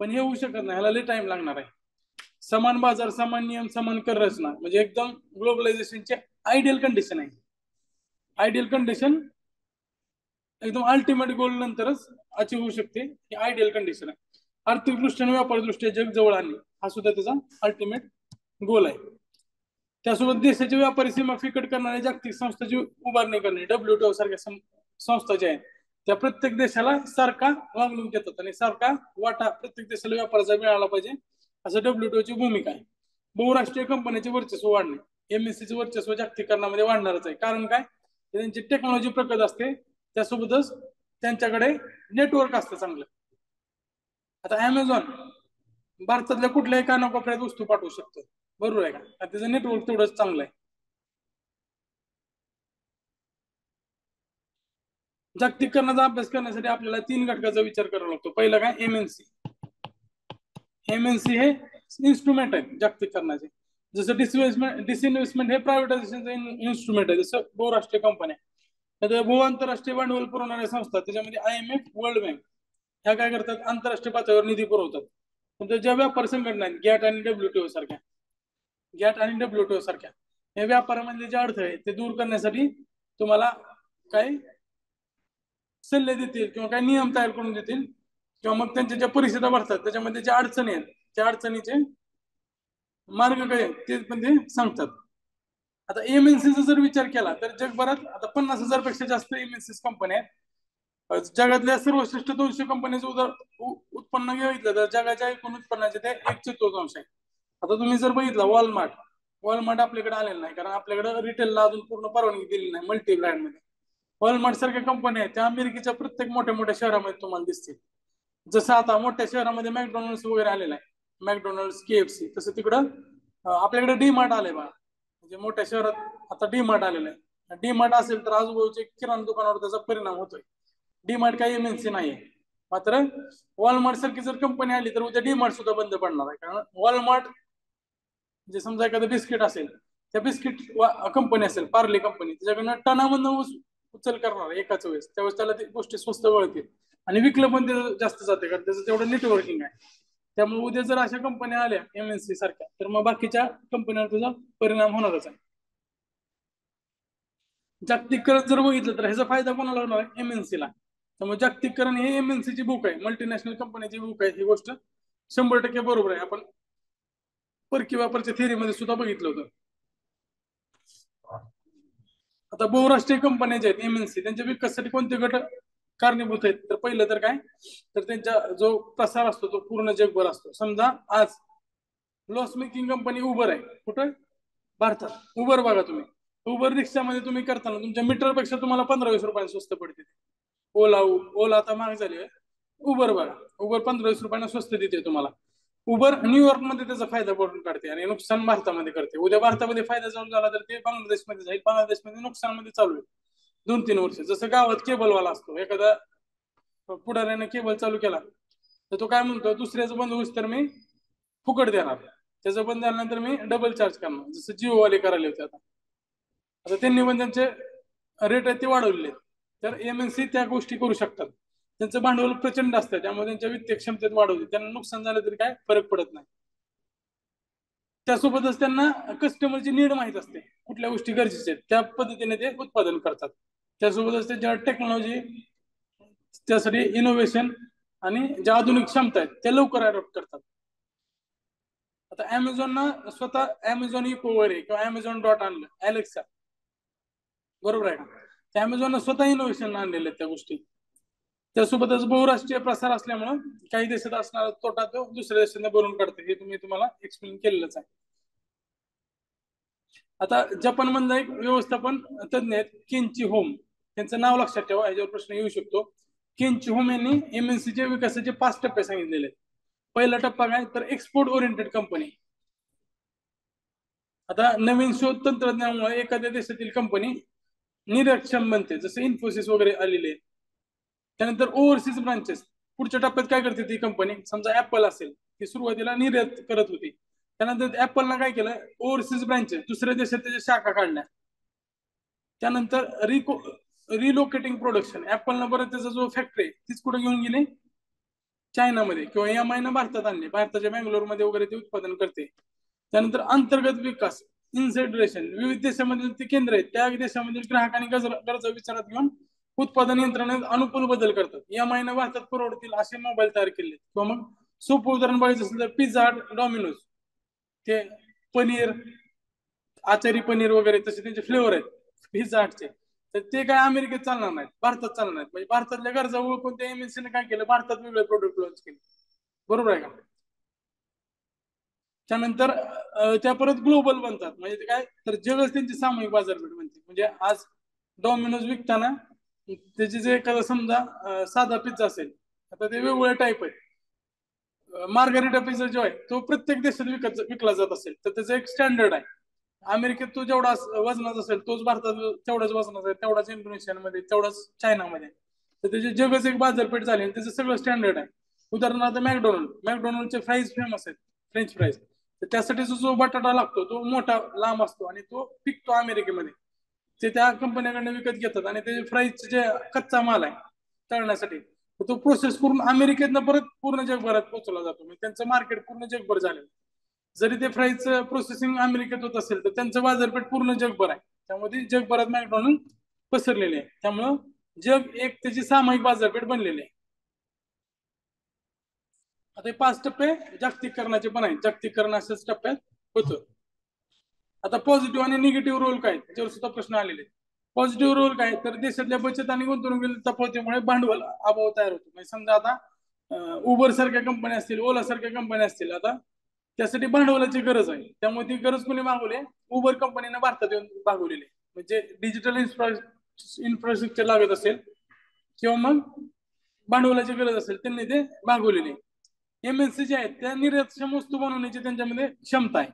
पण हे होऊ शकत नाही, ह्याला लय टाइम लागणार आहे. समान बाजार, समान नियम, समान कर रचना म्हणजे एकदम ग्लोबलायझेशनचे आयडियल कंडिशन आहे. आयडियल कंडिशन एकदम अल्टिमेट गोल नंतरच अचीव होऊ शकते, ही आयडियल कंडिशन आहे. आर्थिक दृष्ट्या आणि व्यापार दृष्ट्या जग जवळ आणणे हा सुद्धा त्याचा अल्टिमेट गोल आहे. त्यासोबत देशाची व्यापारी सीमा फिकट करणाऱ्या जागतिक संस्थांची उभारणी करणे, WTO सारख्या संस्था ज्या आहेत त्या प्रत्येक देशाला सारखा वागणूक देतात आणि सारखा वाटा प्रत्येक देशाला व्यापाराचा मिळाला पाहिजे, असं WTO ची भूमिका आहे. बहुराष्ट्रीय कंपन्यांचे वर्चस्व वाढणे, MNC चे वर्चस्व जागतिकीकरणामध्ये वाढणारच आहे. कारण काय, त्यांची टेक्नॉलॉजी प्रगत असते, त्यासोबतच त्यांच्याकडे नेटवर्क असतं चांगलं. आता अमेझॉन भारतातल्या कुठल्याही कानाकोपऱ्यात वस्तू पाठवू शकतो, बरोबर आहे का, त्याचं नेटवर्क तेवढंच चांगलं आहे. जागतिकीकरणाचा अभ्यास करण्यासाठी आपल्याला 3 घटकाचा विचार करावा लागतो. पहिलं काय, MNC. MNC हे इन्स्ट्रुमेंट आहे जागतिकीकरणाचे. जसं डिसइन्व्हेस्टमेंट हे प्रायव्हेटायझेशनचं इन्स्ट्रुमेंट आहे, जसं बहुराष्ट्रीय कंपन्या. तर बहु आंतरराष्ट्रीय भांडवल पुरवणाऱ्या संस्था, त्याच्यामध्ये IMF, वर्ल्ड बँक, ह्या काय करतात, आंतरराष्ट्रीय पातळीवर निधी पुरवतात. पण ज्या व्यापार संघटना आहेत, गॅट आणि WTO सारख्या या व्यापारामधले जे अडथळे ते दूर करण्यासाठी तुम्हाला काही सल्ले देतील किंवा काही नियम तयार करून देतील, किंवा मग त्यांच्या ज्या परिस्थिती भरतात त्याच्यामध्ये ज्या अडचणी आहेत त्या अडचणीचे मार्ग काय ते पण ते सांगतात. आता MNCचा जर विचार केला तर जगभरात आता 50,000 पेक्षा जास्त MNC कंपन्या आहेत. जगातल्या सर्वश्रेष्ठ 200 कंपन्यांचं उत्पन्न घेतलं तर जगाच्या एकूण उत्पन्नाचे ते 1/4 आहे. आता तुम्ही जर बघितलं वॉलमार्ट आपल्याकडे आलेलं नाही, कारण आपल्याकडे रिटेलला अजून पूर्ण परवानगी दिली नाही मल्टी ब्रँड मध्ये. वॉलमार्ट सारख्या कंपन्या आहेत त्या अमेरिकेच्या प्रत्येक मोठ्या मोठ्या शहरामध्ये तुम्हाला दिसतील. जसं आता मोठ्या शहरामध्ये मॅकडॉनल्ड्स वगैरे आलेला आहे, मॅकडॉनल्ड्स, KFC, तसं तिकडं आपल्याकडे डी मार्ट आलंय बा. म्हणजे मोठ्या शहरात आता डी मार्ट आलेलं आहे. डी मार्ट असेल तर आजूबाजूच्या किराणा दुकानावर त्याचा परिणाम होतोय. डी मार्ट काही MNC नाहीये. मात्र वॉलमार्ट सारखी जर कंपनी आली तर उद्या डी मार्ट सुद्धा बंद पडणार आहे. कारण वॉलमार्ट म्हणजे समजा एखादं बिस्किट असेल, त्या बिस्किट कंपनी असेल, पार्ले कंपनी, त्याच्याकडनं टनामधून उचल करणार एकाच वेळेस, त्यावेळेस त्याला ती गोष्टी स्वस्त वळतील आणि विकलं पण ते जास्त जाते, कारण त्याचं तेवढं नेटवर्किंग आहे. त्यामुळे उद्या जर अशा कंपन्या आल्या MNC सारख्या तर मग बाकीच्या कंपन्यांवर त्याचा परिणाम होणारच आहे. जागतिकीकरण जर बघितलं तर ह्याचा फायदा कोणाला होणार आहे, MNC ला. त्यामुळे जागतिकीकरण हे MNC ची बुक आहे, मल्टीनॅशनल कंपनीची बुक आहे. ही गोष्ट 100% बरोबर आहे. आपण परकीय व्यापारच्या थिअरीमध्ये सुद्धा बघितलं होतं. आता बहुराष्ट्रीय कंपन्या ज्या आहेत MNC, त्यांच्या विकासासाठी कोणते घटक कारणीभूत आहेत. तर पहिलं तर काय, तर त्यांचा जो प्रसार असतो तो पूर्ण जगभर असतो. समजा आज लॉस मेकिंग कंपनी उबर आहे कुठं, भारतात. उबर बघा तुम्ही, उबर रिक्षामध्ये तुम्ही करताना तुमच्या मीटरपेक्षा तुम्हाला 15-20 रुपयांनी स्वस्त पडते. ओला ओला आता महाग झाली आहे. उबर बघा, उबर 15-20 रुपयांना स्वस्त देते तुम्हाला. उबर न्यूयॉर्क मध्ये त्याचा फायदा पडून काढते आणि नुकसान भारतामध्ये करते. उद्या भारतामध्ये फायदा चालू झाला तर ते बांगलादेशमध्ये जाईल, बांगलादेशमध्ये नुकसानमध्ये चालू आहे 2-3 वर्ष. जसं गावात केबलवाला असतो, एखादा पुढाऱ्याने केबल चालू केला तर तो काय म्हणतो, दुसऱ्याचं बंद होईस तर मी फुकट देणार, त्याचं बंद झाल्यानंतर मी डबल चार्ज करणार, जसं जिओवाले करायला होते. आता आता त्यांनी पण त्यांचे रेट आहेत ते वाढवलेले आहेत. तर एमएनसी त्या गोष्टी करू शकतात. त्यांचं भांडवल प्रचंड असतं, त्यामुळे त्यांच्या वित्तीय क्षमतेत वाढ होते. त्यांना नुकसान झालं तरी काय फरक पडत नाही. त्यासोबतच त्यांना कस्टमरची नीड माहीत असते, कुठल्या गोष्टी गरजेच्या आहेत त्या पद्धतीने ते उत्पादन करतात. त्यासोबतच त्यांच्यावर टेक्नॉलॉजी, त्यासाठी इनोव्हेशन आणि ज्या आधुनिक क्षमता आहेत त्या लवकर अडॉप्ट करतात. आता अमेझॉन स्वतः अमेझॉन इको वगैरे किंवा अमेझॉन डॉट आणलं, अलेक्सा, बरोबर आहे का. त्या अमेझॉन स्वतः इनोव्हेशन आणलेले आहेत त्या गोष्टी. त्यासोबतच बहुराष्ट्रीय प्रसार असल्यामुळं काही देशात असणारा तोटा तो दुसऱ्या देशांना भरून काढते, हे तुम्हाला एक्सप्लेन केलेलंच आहे. आता जपान मधला एक व्यवस्थापन तज्ञ आहेत केंची होम, त्यांचं नाव लक्षात ठेवा, याच्यावर प्रश्न येऊ शकतो. केंची होम यांनी एमएनसीच्या विकासाचे 5 टप्पे सांगितलेले आहेत. पहिला टप्पा काय, तर एक्सपोर्ट ओरिएंटेड कंपनी. आता नवीन शोध तंत्रज्ञानामुळे एखाद्या देशातील कंपनी निरक्षम बनते, जसं इन्फोसिस वगैरे आलेले. त्यानंतर ओव्हरसीज ब्रांचेस, पुढच्या टप्प्यात काय करते ती कंपनी, समजा ऍपल असेल, ती सुरुवातीला निर्यात करत होती. त्यानंतर ऍपलनं काय केलं, ओव्हरसीज ब्रांचेस दुसऱ्या देशात त्याच्या शाखा काढल्या. त्यानंतर रिलोकेटिंग प्रोडक्शन, ऍपलनं परत त्याचा जो फॅक्टरी तीच कुठे घेऊन गेली, चायनामध्ये, किंवा एमआयनं भारतात आणली, भारताच्या बँगलोरमध्ये वगैरे ते उत्पादन करते. त्यानंतर अंतर्गत विकास, इन्सेंट्रेशन, विविध देशांमधील ते केंद्र आहेत, त्या देशामधील ग्राहक आणि गरजा विचारात घेऊन उत्पादन यंत्रणेत अनुकूल बदल करतात. एमआयनं भारतात परवडतील असे मोबाईल तयार केले. किंवा मग सोपं उदाहरण बघायचं असेल तर पिझ्झा, डॉमिनोज, ते पनीर, आचारी पनीर वगैरे तसे त्यांचे फ्लेवर आहेत पिझ्झा हटचे. तर ते काय अमेरिकेत चालणार नाहीत, भारतात चालणार नाहीत. म्हणजे भारतातल्या गरजा ओळखून त्या एमएनसीने काय केलं, भारतात वेगळे प्रोडक्ट लॉन्च केले. बरोबर आहे का. त्यानंतर त्या परत ग्लोबल बनतात, म्हणजे काय, तर जगच त्यांची सामूहिक बाजारपेठ बनते. म्हणजे आज डॉमिनोज विकताना त्याचे जे एखादा समजा साधा पिझ्झा असेल, आता ते वेगवेगळ्या टाईप आहेत. मार्गारिटा पिझ्झा जो आहे तो प्रत्येक देशात विकला जात असेल तर त्याचं एक स्टँडर्ड आहे. अमेरिकेत तो जेवढा वजनाचा असेल तोच भारतात तेवढाच वजनाचा आहे, तेवढाच इंडोनेशियामध्ये, तेवढाच चायनामध्ये. तर त्याची जगच एक बाजारपेठ झाली आणि त्याचं सगळं स्टँडर्ड आहे. उदाहरणार्थ मॅकडोनल्डचे फ्राईज फेमस आहेत, फ्रेंच फ्राईज. तर त्यासाठीचा जो बटाटा लागतो तो मोठा लांब असतो आणि तो पिकतो अमेरिकेमध्ये. ते त्या कंपन्याकडनं विकत घेतात आणि ते फ्राईजचे जे कच्चा माल आहे तळण्यासाठी तो प्रोसेस करून अमेरिकेतनं परत पूर्ण जगभरात पोहोचला जातो. म्हणजे त्यांचं मार्केट पूर्ण जगभर झालेलं. जरी ते फ्राईज प्रोसेसिंग अमेरिकेत होत असेल तर त्यांचं बाजारपेठ पूर्ण जगभर आहे. त्यामध्ये जगभरात मॅकडॉनल्ड पसरलेले आहे. त्यामुळं जग एक त्याची सामायिक बाजारपेठ बनलेली आहे. आता 5 टप्पे जागतिकीकरणाचे पण आहेत, जागतिकीकरण अशाच टप्प्यात होतं. आता पॉझिटिव्ह आणि निगेटिव्ह रोल काय, त्याच्यावर सुद्धा प्रश्न आलेले. पॉझिटिव्ह रोल काय, तर देशातल्या बचत आणि गुंतवणुकीतील तफावतीमुळे भांडवल अभाव तयार होतो. म्हणजे समजा आता उबर सारख्या कंपन्या असतील, ओला सारख्या कंपन्या असतील, आता त्यासाठी भांडवलाची गरज आहे. त्यामुळे ती गरज कोणी भागवली, उबर कंपनीने भारतात येऊन भागवलेली. म्हणजे डिजिटल इन्फ्रास्ट्रक्चर लागत असेल किंवा मग भांडवलाची गरज असेल त्यांनी ते भागवलेले. एमएनसी जे आहेत त्या निर्यातक्षम वस्तू बनवण्याची त्यांच्यामध्ये क्षमता आहे.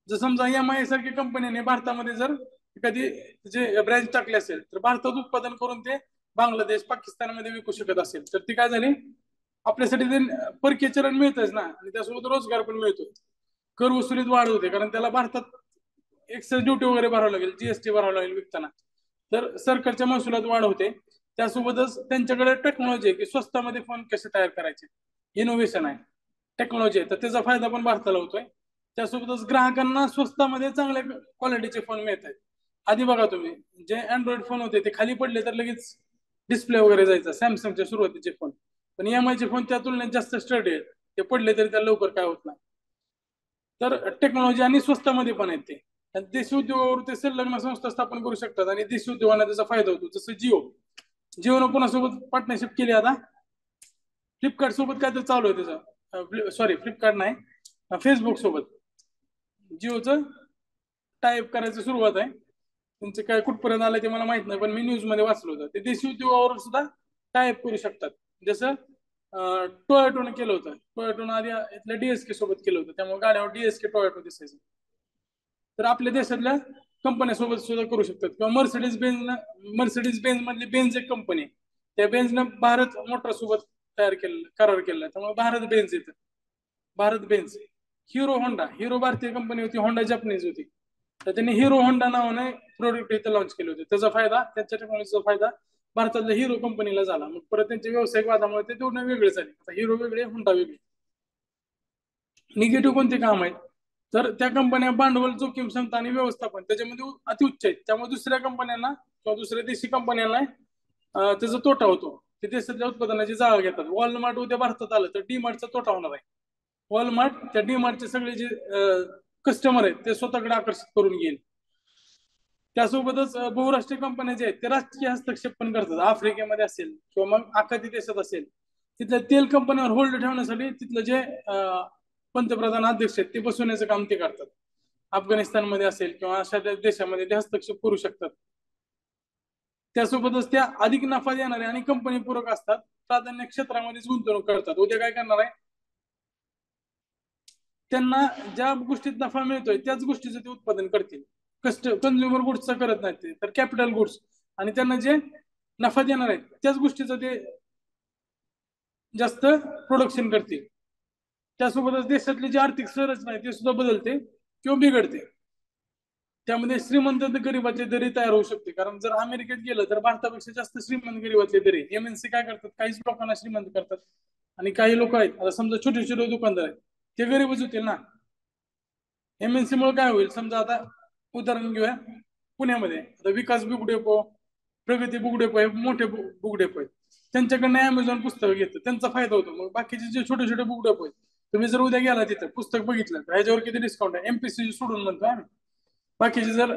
जर समजा एमआय सारख्या कंपनीने भारतामध्ये जर एखादी जे ब्रँच टाकली असेल तर भारतात उत्पादन करून ते बांगलादेश, पाकिस्तानमध्ये विकू शकत असेल तर ती काय झाली, आपल्यासाठी ते परकीय चलन मिळतच ना, आणि त्यासोबत रोजगार पण मिळतो. कर वसुलीत वाढ होते, कारण त्याला भारतात एक्साइज ड्युटी वगैरे भरावं लागेल, जीएसटी भरावं लागेल विकताना. तर सरकारच्या महसुलात वाढ होते. त्यासोबतच त्यांच्याकडे टेक्नॉलॉजी आहे की स्वस्तामध्ये फोन कसे तयार करायचे, इनोव्हेशन आहे, टेक्नॉलॉजी आहे, तर त्याचा फायदा पण भारताला होतोय. त्यासोबतच ग्राहकांना स्वस्तामध्ये चांगल्या क्वालिटीचे फोन मिळत आहेत. आधी बघा तुम्ही, जे अँड्रॉइड फोन होते ते खाली पडले तर लगेच डिस्प्ले वगैरे जायचा, सॅमसंगच्या सुरुवातीचे फोन. पण एमआयचे फोन त्या तुलनेत जास्त स्टडी आहेत, ते पडले तरी त्या लवकर काय होत नाही. तर टेक्नॉलॉजी आणि स्वस्तामध्ये पण आहेत ते. देशी उद्योगावर ते संलग्न संस्था स्थापन करू शकतात आणि देशी उद्योगांना त्याचा फायदा होतो. जसं जिओ, जिओनं कोणासोबत पार्टनरशिप केली आता? फ्लिपकार्ट सोबत काय तर चालू आहे त्याचं, सॉरी फ्लिपकार्ट नाही, फेसबुक सोबत जिओचं टाईप करायची सुरुवात आहे. तुमचं काय कुठपर्यंत आलं ते मला माहित नाही, पण मी न्यूज मध्ये वाचलं होतं. ते देशी उद्योगावर सुद्धा टाईप करू शकतात. जसं टोयोटोनं केलं होतं. टोयोटोनं आधी इथल्या डीएसके सोबत केलं होतं, त्यामुळे गाड्यावर डीएसके टोयोटो दिसायचं. तर आपल्या देशातल्या कंपन्यासोबत सुद्धा करू शकतात. किंवा मर्सिडीज बेन्झ मधली बेन्झ एक कंपनी, त्या बेन्झनं भारत मोटर सोबत करार केलेला, त्यामुळे भारत बेन्झ येतं. भारत बेन्झ. हिरो भारतीय कंपनी होती, होंडा जपानीज होती. तर त्यांनी हिरो होंडा नावाने प्रोडक्ट इथं लॉन्च केले होते. त्याचा फायदा, त्यांच्या टेक्नॉलॉजीचा फायदा भारतातल्या हिरो कंपनीला झाला. मग परत त्यांच्या व्यावसायिक वादामुळे ते दोन वेगळे झाले. आता हिरो वेगळे, होंडा वेगळे. निगेटिव्ह कोणते काम आहेत? तर त्या कंपन्या भांडवल जोखीम क्षमता आणि व्यवस्थापन त्याच्यामध्ये अतिउच्च आहेत. त्यामुळे दुसऱ्या कंपन्यांना किंवा दुसऱ्या देशी कंपन्यांना त्याचा तोटा होतो. ते देशातल्या उत्पादनाची जागा घेतात. वॉलमार्ट उद्या भारतात आलं तर डीमार्टचा तोटा होणार आहे. वॉलमार्ट त्या डीमार्टचे सगळे जे कस्टमर आहेत ते स्वतःकडे आकर्षित करून घेईल. त्यासोबतच बहुराष्ट्रीय कंपन्या जे आहेत ते राजकीय हस्तक्षेप पण करतात. आफ्रिकेमध्ये असेल किंवा मग आखाती देशात असेल, तिथल्या तेल कंपन्यांवर होल्ड ठेवण्यासाठी तिथलं जे पंतप्रधान अध्यक्ष आहेत ते बसवण्याचं काम ते करतात. अफगाणिस्तानमध्ये असेल किंवा अशा देशामध्ये ते हस्तक्षेप करू शकतात. त्यासोबतच त्या अधिक नफा देणारे आणि कंपनी पूरक असतात, प्राधान्य क्षेत्रामध्येच गुंतवणूक करतात. उद्या काय करणार आहे? त्यांना ज्या गोष्टीत नफा मिळतोय त्याच गोष्टीचं ते उत्पादन करतील. कंझ्युमर गुड्सचं करत नाहीत ते, तर कॅपिटल गुड्स, आणि त्यांना जे नफा देणार आहेत त्याच गोष्टीचं ते जास्त प्रोडक्शन करतील. त्यासोबतच देशातली जी आर्थिक संरचना आहे ते सुद्धा बदलते किंवा बिघडते. त्यामध्ये श्रीमंत गरीबाची दरी तयार होऊ शकते. कारण जर अमेरिकेत गेलं तर भारतापेक्षा जास्त श्रीमंत गरीबातली दरी. एमएनसी काय करतात? काहीच लोकांना श्रीमंत करतात आणि काही लोक आहेत, आता समजा छोटे छोटे दुकानदार आहेत, ते गरीबच होतील ना. एमएनसी मुळे काय होईल? समजा आता उदाहरण घेऊया, पुण्यामध्ये आता विकास बुक डेपो, प्रगती बुक डेपो हे मोठे बुक डेपो आहेत. त्यांच्याकडनं अमेझॉन पुस्तकं घेतं, त्यांचा फायदा होतो. मग बाकीचे जे छोटे छोटे बुक डेपो आहेत, तुम्ही जर उद्या गेला तिथं पुस्तक बघितलं तर ह्याच्यावर किती डिस्काउंट आहे, एमपीसी सोडून म्हणतो आम्ही. बाकीचे जर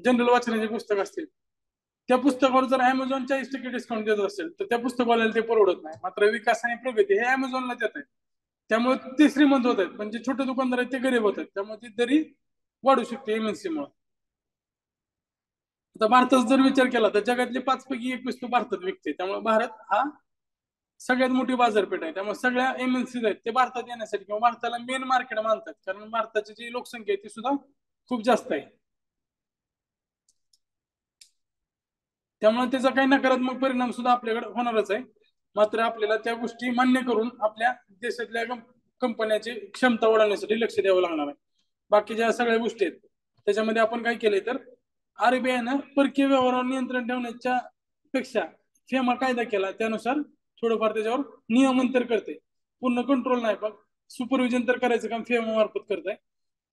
जनरल वाचनाचे पुस्तक असतील, त्या पुस्तकावर जर अमेझॉन 40% डिस्काउंट देत असेल तर त्या पुस्तकवाल्याला ते परवडत नाही. मात्र विकास आणि प्रगती हे अमेझॉनला देत आहेत, त्यामुळे ते श्रीमंत होत आहेत. पण जे छोटे दुकानदार आहेत ते गरीब होत आहेत, त्यामुळे ती दरी वाढू शकते एमएनसी मुळे. आता भारताचा जर विचार केला तर जगातली 5 पैकी 1 वस्तू भारतात विकते. त्यामुळे भारत हा सगळ्यात मोठी बाजारपेठ आहे. त्यामुळे सगळ्या एमएनसी आहेत ते भारतात येण्यासाठी किंवा भारताला मेन मार्केट मानतात, कारण भारताची जी लोकसंख्या आहे ती सुद्धा खूप जास्त आहे. त्यामुळे त्याचा काही नकारात्मक परिणाम सुद्धा आपल्याकडे होणारच आहे. मात्र आपल्याला त्या गोष्टी मान्य करून आपल्या देशातल्या कंपन्याची क्षमता वाढवण्यासाठी लक्ष द्यावं लागणार आहे. बाकीच्या सगळ्या गोष्टी आहेत त्याच्यामध्ये आपण काय केलंय तर आरबीआयनं परकीय व्यवहारावर नियंत्रण ठेवण्याच्या पेक्षा फेमा कायदा केला, त्यानुसार थोडंफार त्याच्यावर नियमन तर करते, पूर्ण कंट्रोल नाही पण सुपरविजन तर करायचं काम फेमा मार्फत करत आहे.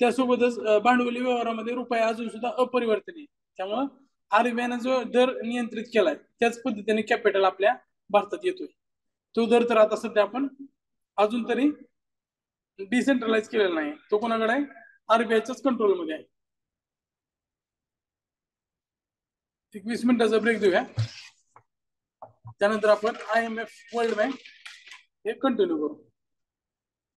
त्यासोबतच भांडवली व्यवहारामध्ये रुपया अजून सुद्धा अपरिवर्तनीय, त्यामुळं आरबीआयनं जो दर नियंत्रित केलाय त्याच पद्धतीने कॅपिटल आपल्या भारतात येतोय. तो दर तर आता सध्या आपण अजून तरी डिसेंट्रलाइज केलेला नाही, तो कोणाकडे आहे? आरबीआयच्याच कंट्रोलमध्ये आहे. 20 मिनिटाचा ब्रेक देऊया, त्यानंतर आपण IMF वर्ल्ड बँक हे कंटिन्यू करू.